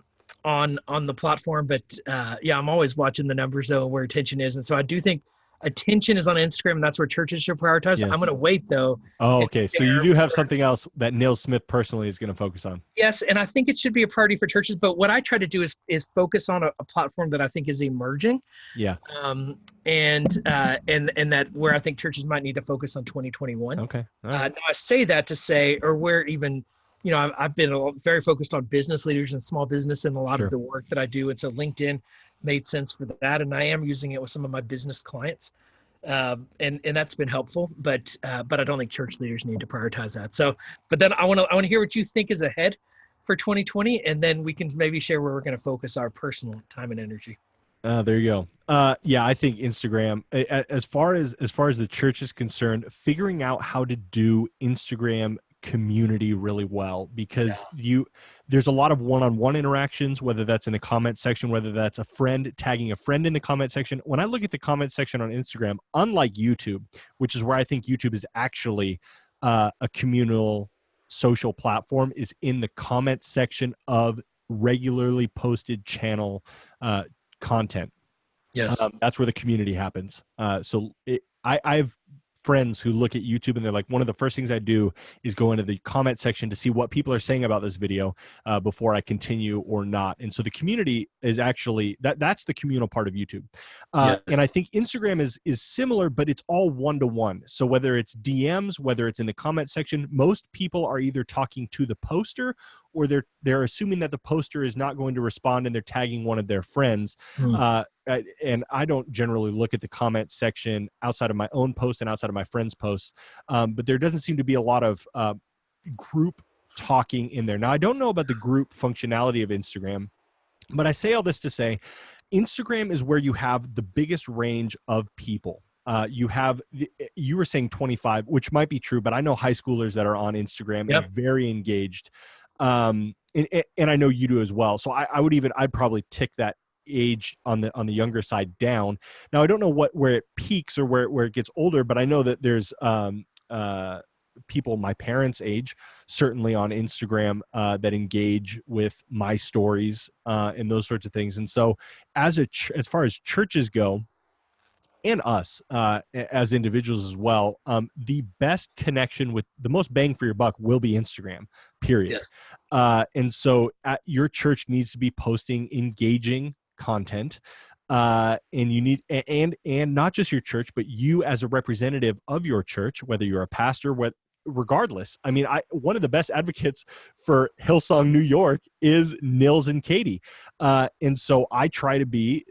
the platform. But yeah, I'm always watching the numbers though, where attention is. And so I do think attention is on Instagram, and that's where churches should prioritize. Yes. I'm going to wait though. Oh, okay. So you do have something else that Nils Smith personally is going to focus on. Yes, and I think it should be a priority for churches. But what I try to do is focus on a platform that I think is emerging. Yeah. And that where I think churches might need to focus on 2021. Okay. All right. Now I say that to say, or where even, I've been very focused on business leaders and small business in a lot of the work that I do. And so LinkedIn made sense for that, and I am using it with some of my business clients, and that's been helpful. But I don't think church leaders need to prioritize that. So, but then I want to hear what you think is ahead for 2020, and then we can maybe share where we're going to focus our personal time and energy. There you go. Yeah, I think Instagram, as far as the church is concerned, figuring out how to do Instagram community really well, because there's a lot of one-on-one interactions, whether that's in the comment section, whether that's a friend tagging a friend in the comment section. When I look at the comment section on Instagram, unlike YouTube, which is where I think YouTube is actually a communal social platform, is in the comment section of regularly posted channel content. Yes. That's where the community happens. I've friends who look at YouTube and they're like, one of the first things I do is go into the comment section to see what people are saying about this video before I continue or not. And so the community is actually, that's the communal part of YouTube. And I think Instagram is similar, but it's all one-to-one. So whether it's DMs, whether it's in the comment section, most people are either talking to the poster, or they're assuming that the poster is not going to respond and they're tagging one of their friends. And I don't generally look at the comment section outside of my own posts and outside of my friends' posts. But there doesn't seem to be a lot of group talking in there. Now, I don't know about the group functionality of Instagram, but I say all this to say Instagram is where you have the biggest range of people. You were saying 25, which might be true, but I know high schoolers that are on Instagram and are very engaged. And I know you do as well. So I'd probably tick that age on the younger side down. Now I don't know where it peaks or where it gets older, but I know that there's people my parents' age certainly on Instagram that engage with my stories and those sorts of things. And so as far as churches go, and us as individuals as well, the best connection with the most bang for your buck will be Instagram, period. And so your church needs to be posting engaging content and you need, and not just your church, but you as a representative of your church, whether you're a pastor, regardless. I mean, one of the best advocates for Hillsong New York is Nils and Katie. And so I try to be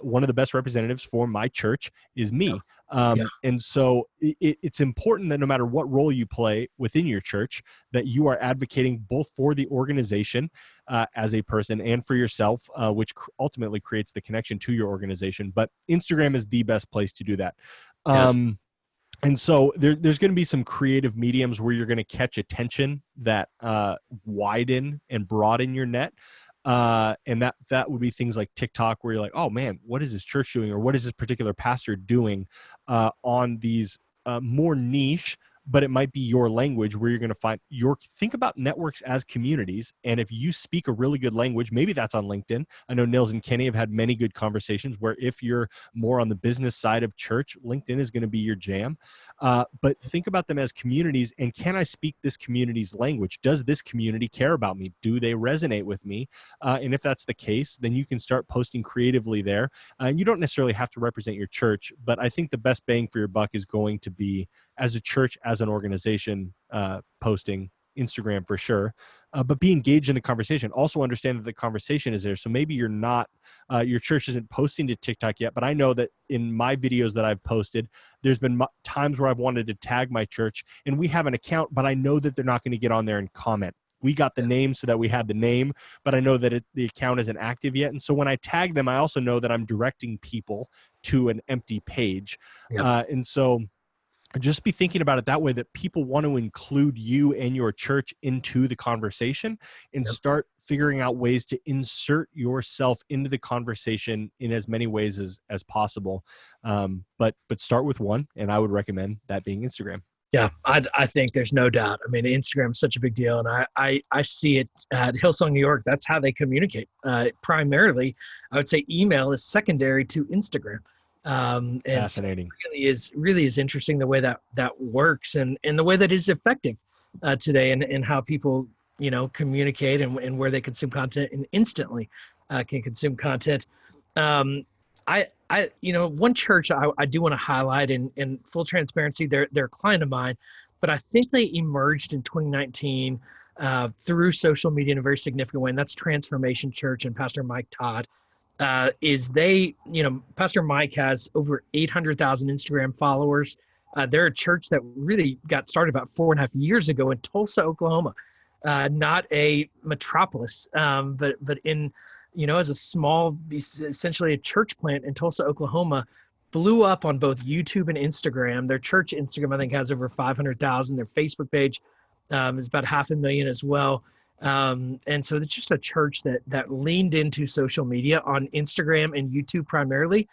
one of the best representatives for my church is me. And so it's important that no matter what role you play within your church, that you are advocating both for the organization as a person and for yourself, which ultimately creates the connection to your organization. But Instagram is the best place to do that. And so there's going to be some creative mediums where you're going to catch attention that widen and broaden your net. And that would be things like TikTok, where you're like, oh man, what is this church doing? Or what is this particular pastor doing on these more niche, but it might be your language, where you're going to think about networks as communities. And if you speak a really good language, maybe that's on LinkedIn. I know Nils and Kenny have had many good conversations where if you're more on the business side of church, LinkedIn is going to be your jam. But think about them as communities. And can I speak this community's language? Does this community care about me? Do they resonate with me? And if that's the case, then you can start posting creatively there. You don't necessarily have to represent your church, but I think the best bang for your buck is going to be as a church, as an organization, posting Instagram for sure, but be engaged in the conversation. Also understand that the conversation is there. So maybe you're not, your church isn't posting to TikTok yet, but I know that in my videos that I've posted, there's been times where I've wanted to tag my church and we have an account, but I know that they're not going to get on there and comment. We got the name so that we had the name, but I know that the account isn't active yet. And so when I tag them, I also know that I'm directing people to an empty page. And so just be thinking about it that way, that people want to include you and your church into the conversation and start figuring out ways to insert yourself into the conversation in as many ways as possible. But start with one, and I would recommend that being Instagram. Yeah, I think there's no doubt. I mean, Instagram is such a big deal, and I see it at Hillsong New York. That's how they communicate. Primarily, I would say email is secondary to Instagram. And fascinating. So really is interesting the way that works and the way that is effective today, and how people communicate and where they consume content and instantly can consume content. One church I do want to highlight, in full transparency, they're a client of mine, but I think they emerged in 2019 through social media in a very significant way, and that's Transformation Church and Pastor Mike Todd. Pastor Mike has over 800,000 Instagram followers. They're a church that really got started about 4.5 years ago in Tulsa, Oklahoma, not a metropolis, but in, as a small, essentially a church plant in Tulsa, Oklahoma, blew up on both YouTube and Instagram. Their church Instagram, I think, has over 500,000. Their Facebook page is about 500,000 as well. And so it's just a church that leaned into social media on Instagram and YouTube primarily,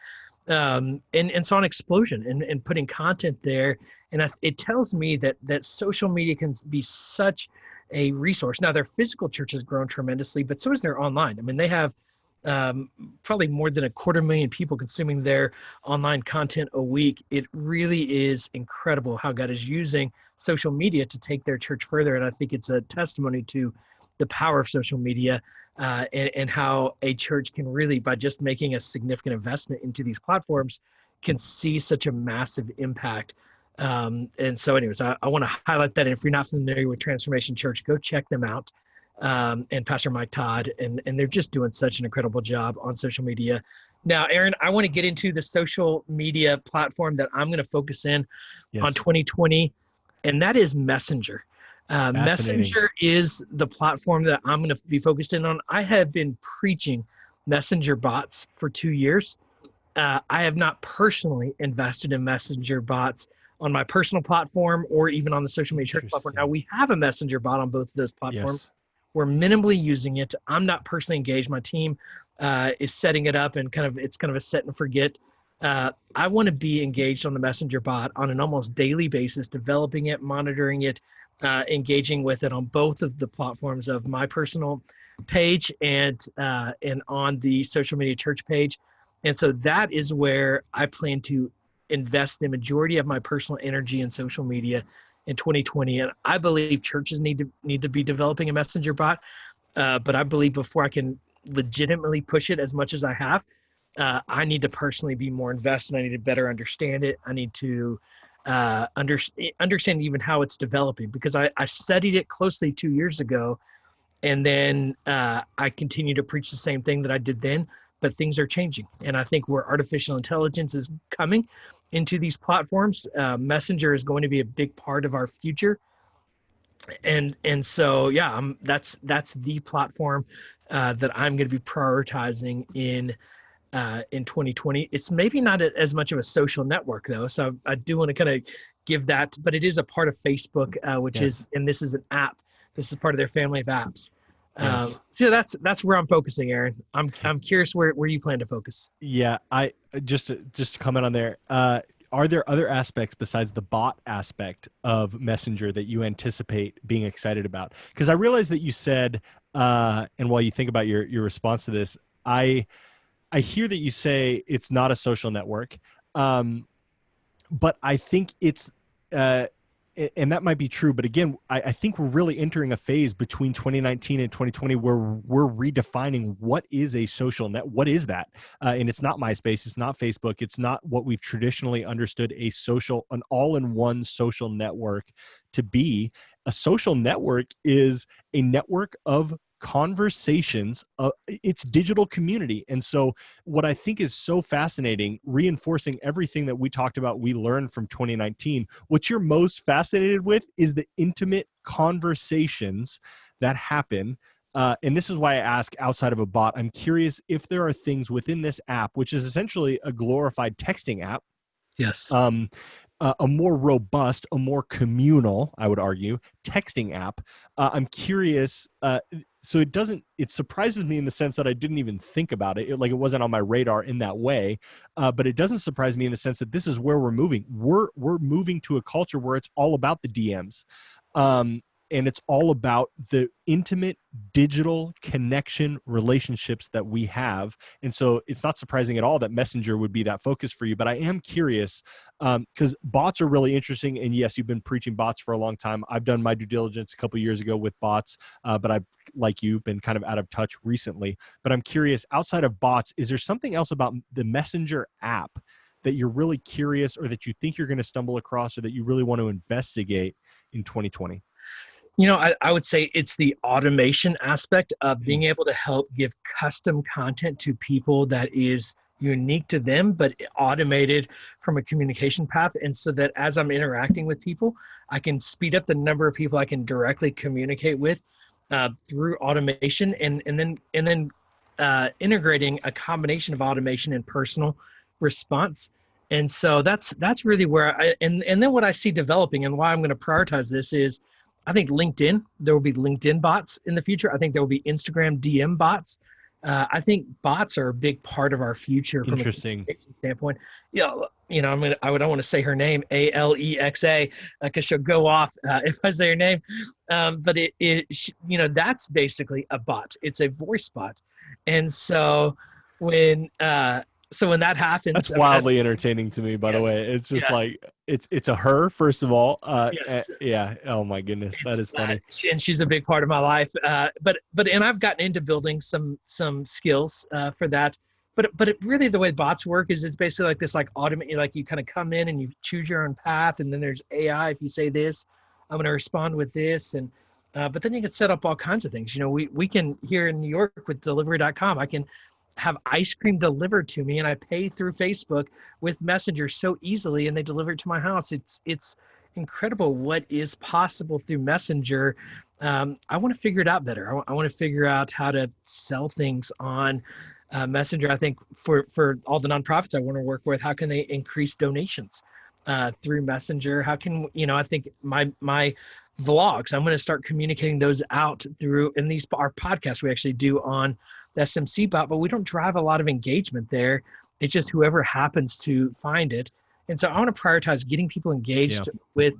and saw an explosion and putting content there. And it tells me that social media can be such a resource. Now, their physical church has grown tremendously, but so is their online. I mean, they have probably more than 250,000 people consuming their online content a week. It really is incredible how God is using social media to take their church further. And I think it's a testimony to the power of social media and how a church can really, by just making a significant investment into these platforms, can see such a massive impact. And so anyways, I want to highlight that. And if you're not familiar with Transformation Church, go check them out. And Pastor Mike Todd, and they're just doing such an incredible job on social media. Now, Aaron, I want to get into the social media platform that I'm going to focus in on 2020, and that is Messenger. Messenger is the platform that I'm going to be focused in on. I have been preaching Messenger bots for 2 years. I have not personally invested in Messenger bots on my personal platform or even on the social media church platform. Now, we have a Messenger bot on both of those platforms. Yes. We're minimally using it. I'm not personally engaged. My team is setting it up, and it's kind of a set and forget. I want to be engaged on the Messenger bot on an almost daily basis, developing it, monitoring it, engaging with it on both of the platforms of my personal page and on the social media church page. And so that is where I plan to invest the majority of my personal energy in social media in 2020. And I believe churches need to be developing a Messenger bot. But I believe before I can legitimately push it as much as I have, I need to personally be more invested. I need to better understand it. I need to understand even how it's developing, because I studied it closely 2 years ago, and then I continue to preach the same thing that I did then, but things are changing. And I think where artificial intelligence is coming into these platforms, Messenger is going to be a big part of our future. And so yeah, that's the platform that I'm going to be prioritizing in 2020. It's maybe not as much of a social network though, so I do want to kind of give that, but it is a part of Facebook, which Yes. is, and this is an app. This is part of their family of apps. Yes. So that's where I'm focusing, Aaron. I'm curious where you plan to focus. Yeah, I just to comment on there. Are there other aspects besides the bot aspect of Messenger that you anticipate being excited about? Because I realize that you said, and while you think about your response to this, I hear that you say it's not a social network, but I think it's, and that might be true. But again, I think we're really entering a phase between 2019 and 2020 where we're redefining what is a social net. What is that? And it's not MySpace. It's not Facebook. It's not what we've traditionally understood an all-in-one social network to be. A social network is a network of conversations. It's digital community. And so what I think is so fascinating, reinforcing everything that we talked about, we learned from 2019, what you're most fascinated with is the intimate conversations that happen. And this is why I ask, outside of a bot, I'm curious if there are things within this app, which is essentially a glorified texting app, Yes. a more robust, a more communal, I would argue, texting app. I'm curious. So it surprises me in the sense that I didn't even think about it. Like it wasn't on my radar in that way. But it doesn't surprise me in the sense that this is where we're moving. We're moving to a culture where it's all about the DMs. And it's all about the intimate digital connection relationships that we have. And so it's not surprising at all that Messenger would be that focus for you. But I am curious, because bots are really interesting. And yes, you've been preaching bots for a long time. I've done my due diligence a couple of years ago with bots, but I've, like you, been kind of out of touch recently. But I'm curious, outside of bots, is there something else about the Messenger app that you're really curious, or that you think you're going to stumble across, or that you really want to investigate in 2020? I would say it's the automation aspect of being able to help give custom content to people that is unique to them, but automated from a communication path. And so that as I'm interacting with people, I can speed up the number of people I can directly communicate with through automation, and then integrating a combination of automation and personal response. And so that's really where and then what I see developing, and why I'm going to prioritize this, is I think LinkedIn, there will be LinkedIn bots in the future. I think there will be Instagram DM bots. I think bots are a big part of our future from a communication standpoint. I don't want to say her name, Alexa, because she'll go off if I say her name. But that's basically a bot. It's a voice bot. And so when that happens, that's wildly entertaining to me, by the way. It's just like, it's a her, first of all. Yeah. Oh my goodness. That is funny. And she's a big part of my life. But I've gotten into building some skills for that. But really the way bots work is it's basically like this, like automate, like you kind of come in and you choose your own path. And then there's AI. If you say this, I'm going to respond with this. And, but then you can set up all kinds of things. We can, here in New York with delivery.com, I can have ice cream delivered to me, and I pay through Facebook with Messenger so easily, and they deliver it to my house. It's incredible what is possible through Messenger. I want to figure it out better. I want to figure out how to sell things on Messenger. I think for all the nonprofits I want to work with, how can they increase donations through Messenger? How can, I think my vlogs, I'm going to start communicating those out through, and our podcasts we actually do on the SMC bot, but we don't drive a lot of engagement there. It's just whoever happens to find it. And so I want to prioritize getting people engaged with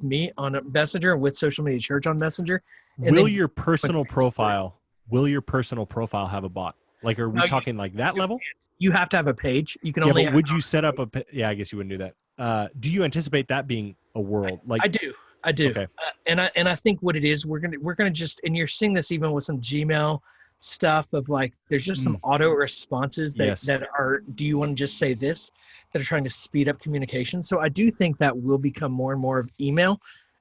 me on Messenger and with Social Media Church on Messenger. And will your personal profile have a bot? Like, are we talking like that level? You have to have a page. You can only. But would you set up I guess you wouldn't do that. Do you anticipate that being a world? Like I do. Okay. And I think what it is, we're gonna just, and you're seeing this even with some Gmail stuff of like there's just some auto responses that Yes. are, do you want to just say this, that are trying to speed up communication. So I do think that will become more and more of email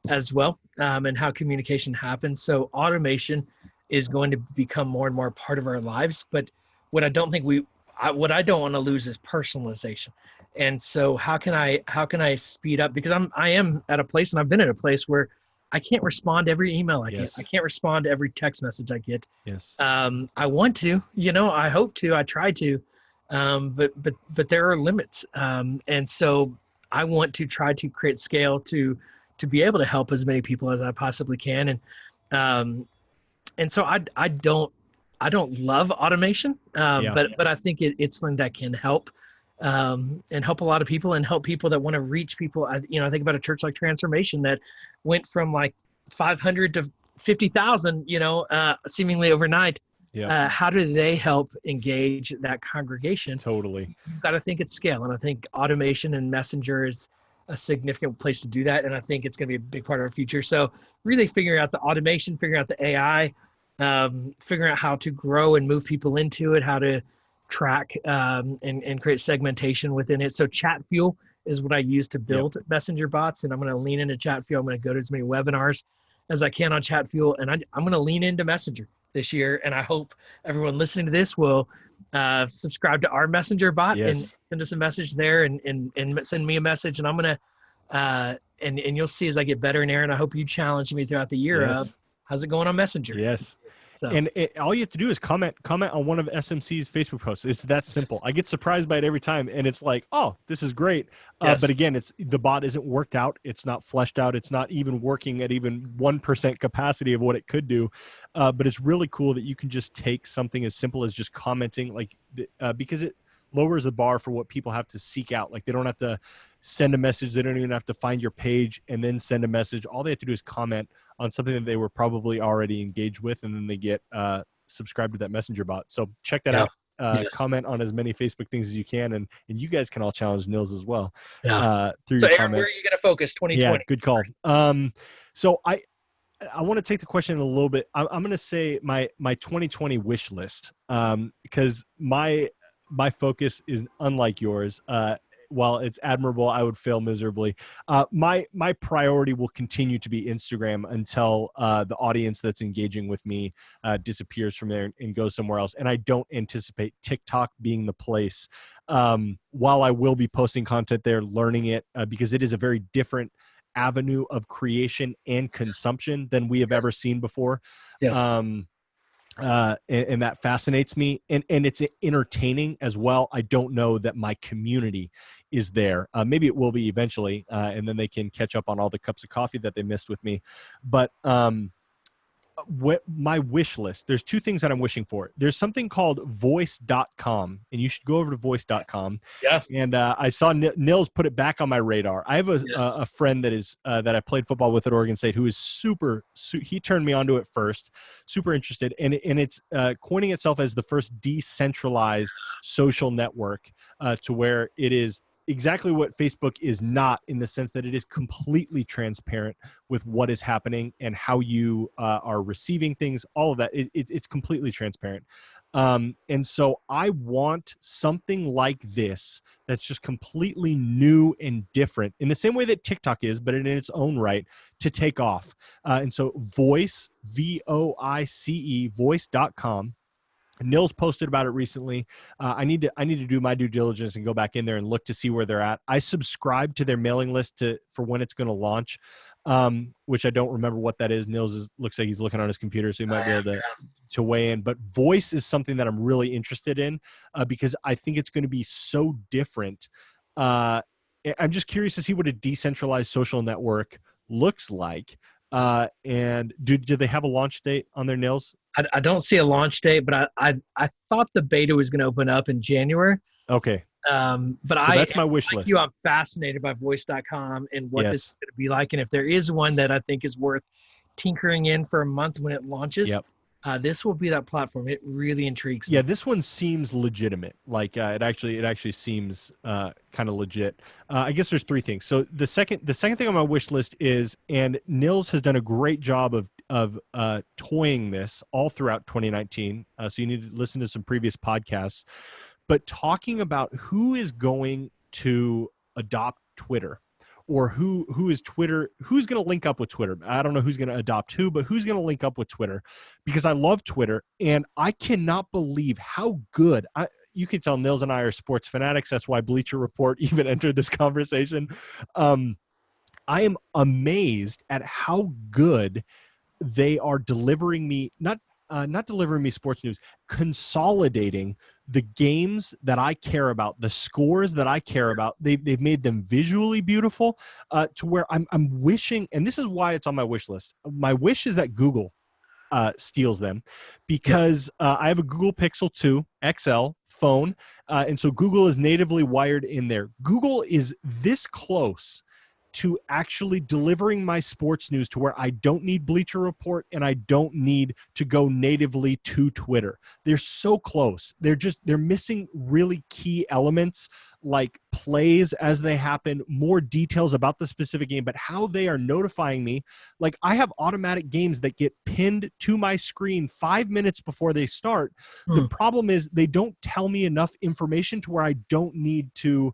as well, and how communication happens. So automation is going to become more and more part of our lives. But what I don't think what I don't want to lose is personalization. And so how can I speed up, because I am at a place, and I've been at a place where I can't respond to every email I get. I Yes. can't respond to every text message I get. Yes. I want to, I hope to, I try to, but there are limits. And so I want to try to create scale to be able to help as many people as I possibly can. Um, and so I don't love automation, Yeah. but I think it's something that can help, and help a lot of people, and help people that want to reach people. I think about a church like Transformation that went from like 500 to 50,000, seemingly overnight. Yeah. How do they help engage that congregation? Totally. You've got to think at scale, and I think automation and Messenger is a significant place to do that, and I think it's going to be a big part of our future. So really figuring out the automation, figuring out the AI, figuring out how to grow and move people into it, how to track, and create segmentation within it. So ChatFuel is what I use to build messenger bots, and I'm going to lean into ChatFuel. I'm going to go to as many webinars as I can on ChatFuel, and I'm going to lean into Messenger this year. And I hope everyone listening to this will subscribe to our Messenger bot and send us a message there, and send me a message, and I'm going to and you'll see as I get better. And Aaron, I hope you challenge me throughout the year of how's it going on Messenger. Yes. So. And all you have to do is comment on one of SMC's Facebook posts. It's that simple. I get surprised by it every time, and it's like, oh, this is great. But again, the bot isn't worked out. It's not fleshed out. It's not even working at even 1% capacity of what it could do. But it's really cool that you can just take something as simple as just commenting, because it lowers the bar for what people have to seek out. Like they don't have to send a message. They don't even have to find your page and then send a message. All they have to do is comment on something that they were probably already engaged with, and then they get subscribed to that Messenger bot. So check that out. Comment on as many Facebook things as you can, and you guys can all challenge Nils as well. Through so your Aaron, comments. where are you going to focus 2020? Yeah, good call. So I want to take the question a little bit. I'm going to say my 2020 wish list, because my focus is unlike yours. While it's admirable, I would fail miserably. My priority will continue to be Instagram until the audience that's engaging with me disappears from there and goes somewhere else. And I don't anticipate TikTok being the place. While I will be posting content there, learning it, because it is a very different avenue of creation and consumption than we have ever seen before. And that fascinates me, and it's entertaining as well. I don't know that my community is there. Maybe it will be eventually, and then they can catch up on all the cups of coffee that they missed with me. But my wish list, there's two things that I'm wishing for. There's something called voice.com, and you should go over to voice.com. Yeah. And I saw Nils put it back on my radar. I have a friend that is that I played football with at Oregon State who is he turned me onto it first, super interested. And it's coining itself as the first decentralized social network, to where it is exactly what Facebook is not, in the sense that it is completely transparent with what is happening and how you are receiving things, all of that. It's completely transparent. And so I want something like this that's just completely new and different, in the same way that TikTok is, but in its own right, to take off. And so Voice, VOICE, voice.com. Nils posted about it recently. I need to do my due diligence and go back in there and look to see where they're at. I subscribe to their mailing list for when it's going to launch, which I don't remember what that is. Nils looks like he's looking on his computer, so he might be able to weigh in. But Voice is something that I'm really interested in, because I think it's going to be so different. I'm just curious to see what a decentralized social network looks like. And do they have a launch date on their, Nils? I don't see a launch date, but I thought the beta was going to open up in January. Okay. But so that's my wish list. I'm fascinated by voice.com and what this is going to be like. And if there is one that I think is worth tinkering in for a month when it launches, this will be that platform. It really intrigues me. Yeah, this one seems legitimate. Like it actually seems kind of legit. I guess there's three things. So the second thing on my wish list is, and Nils has done a great job of toying this all throughout 2019. So you need to listen to some previous podcasts, but talking about who is going to adopt Twitter, or who is Twitter, who's going to link up with Twitter. I don't know who's going to adopt who, but who's going to link up with Twitter, because I love Twitter and I cannot believe how good you can tell Nils and I are sports fanatics. That's why Bleacher Report even entered this conversation. I am amazed at how good they are delivering me, not delivering me sports news, consolidating the games that I care about, the scores that I care about. They've made them visually beautiful, to where I'm wishing, and this is why it's on my wish list. My wish is that Google steals them, because I have a Google Pixel 2 XL phone, and so Google is natively wired in there. Google is this close to actually delivering my sports news to where I don't need Bleacher Report and I don't need to go natively to Twitter. They're so close. They're missing really key elements, like plays as they happen, more details about the specific game, but how they are notifying me. Like, I have automatic games that get pinned to my screen 5 minutes before they start. The problem is they don't tell me enough information to where I don't need to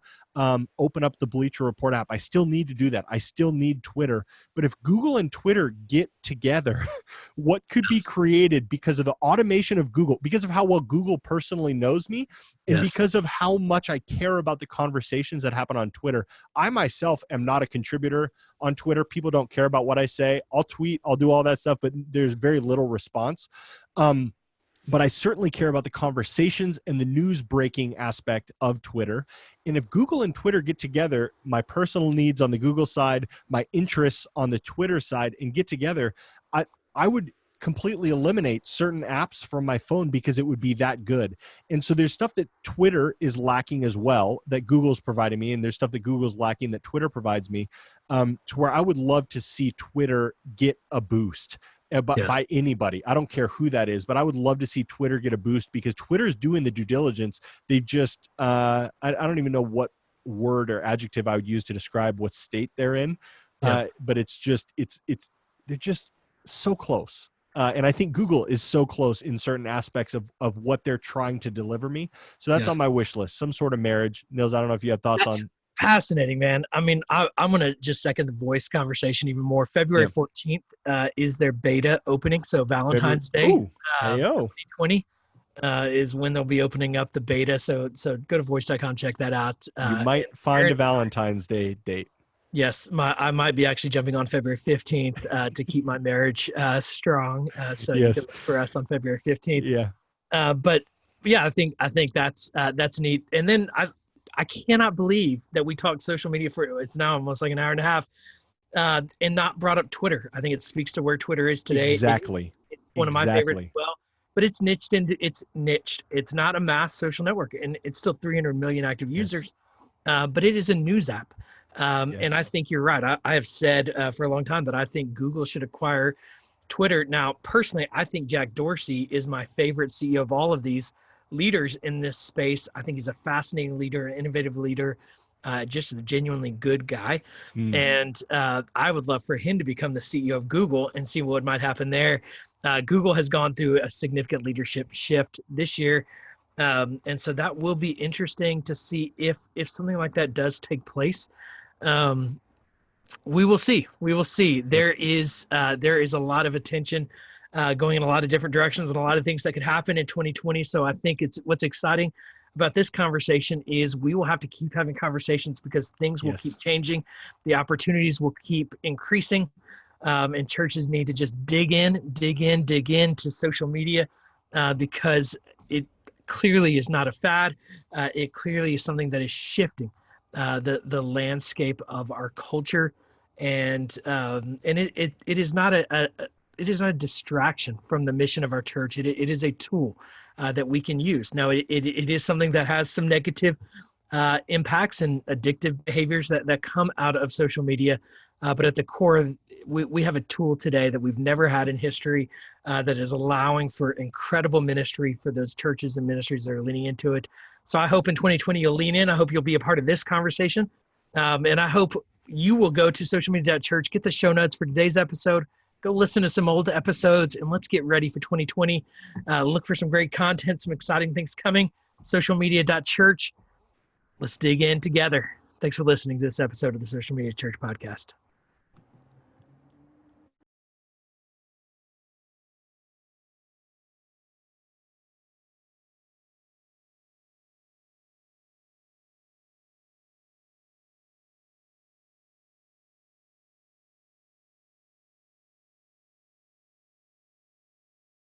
open up the Bleacher Report app. I still need to do that. I still need Twitter. But if Google and Twitter get together, what could be created because of the automation of Google, because of how well Google personally knows me, and because of how much I care about the conversations that happen on Twitter. I myself am not a contributor on Twitter. People don't care about what I say. I'll tweet, I'll do all that stuff, but there's very little response. But I certainly care about the conversations and the news breaking aspect of Twitter. And if Google and Twitter get together, my personal needs on the Google side, my interests on the Twitter side, and get together, I would completely eliminate certain apps from my phone because it would be that good. And so there's stuff that Twitter is lacking as well that Google's providing me, and there's stuff that Google's lacking that Twitter provides me, to where I would love to see Twitter get a boost. By anybody. I don't care who that is, but I would love to see Twitter get a boost, because Twitter is doing the due diligence. They've just, I don't even know what word or adjective I would use to describe what state they're in. But it's just, they're just so close. And I think Google is so close in certain aspects of what they're trying to deliver me. So that's on my wish list, some sort of marriage. Nils, I don't know if you have thoughts on. Fascinating, man. I mean, I'm going to just second the voice conversation even more. February 14th is their beta opening. So Valentine's Day, 2020 is when they'll be opening up the beta. So go to voice.com, check that out. You might find a Valentine's Day date. Yes, I might be actually jumping on February 15th to keep my marriage strong. So you can look for us on February 15th. Yeah. But yeah, I think that's neat. And then I cannot believe that we talked social media for, it's now almost like an hour and a half, and not brought up Twitter. I think it speaks to where Twitter is today. Exactly. It's one of my favorites as well, but it's niched. It's not a mass social network, and it's still 300 million active users, but it is a news app. And I think you're right. I have said for a long time that I think Google should acquire Twitter. Now, personally, I think Jack Dorsey is my favorite CEO of all of these leaders in this space. I think he's a fascinating leader, an innovative leader, just a genuinely good guy. And I would love for him to become the CEO of Google and see what might happen there. Google has gone through a significant leadership shift this year. And so that will be interesting to see if something like that does take place. We will see. There is a lot of attention going in a lot of different directions and a lot of things that could happen in 2020. So I think what's exciting about this conversation is we will have to keep having conversations, because things will keep changing. The opportunities will keep increasing. And churches need to just dig in to social media, because it clearly is not a fad. It clearly is something that is shifting the landscape of our culture. And it is not it is not a distraction from the mission of our church. It is a tool that we can use. Now, it is something that has some negative impacts and addictive behaviors that come out of social media. But at the core, we have a tool today that we've never had in history that is allowing for incredible ministry for those churches and ministries that are leaning into it. So I hope in 2020 you'll lean in. I hope you'll be a part of this conversation. And I hope you will go to socialmedia.church, get the show notes for today's episode, Go listen to some old episodes, and let's get ready for 2020. Look for some great content, some exciting things coming. Socialmedia.church. Let's dig in together. Thanks for listening to this episode of the Social Media Church podcast.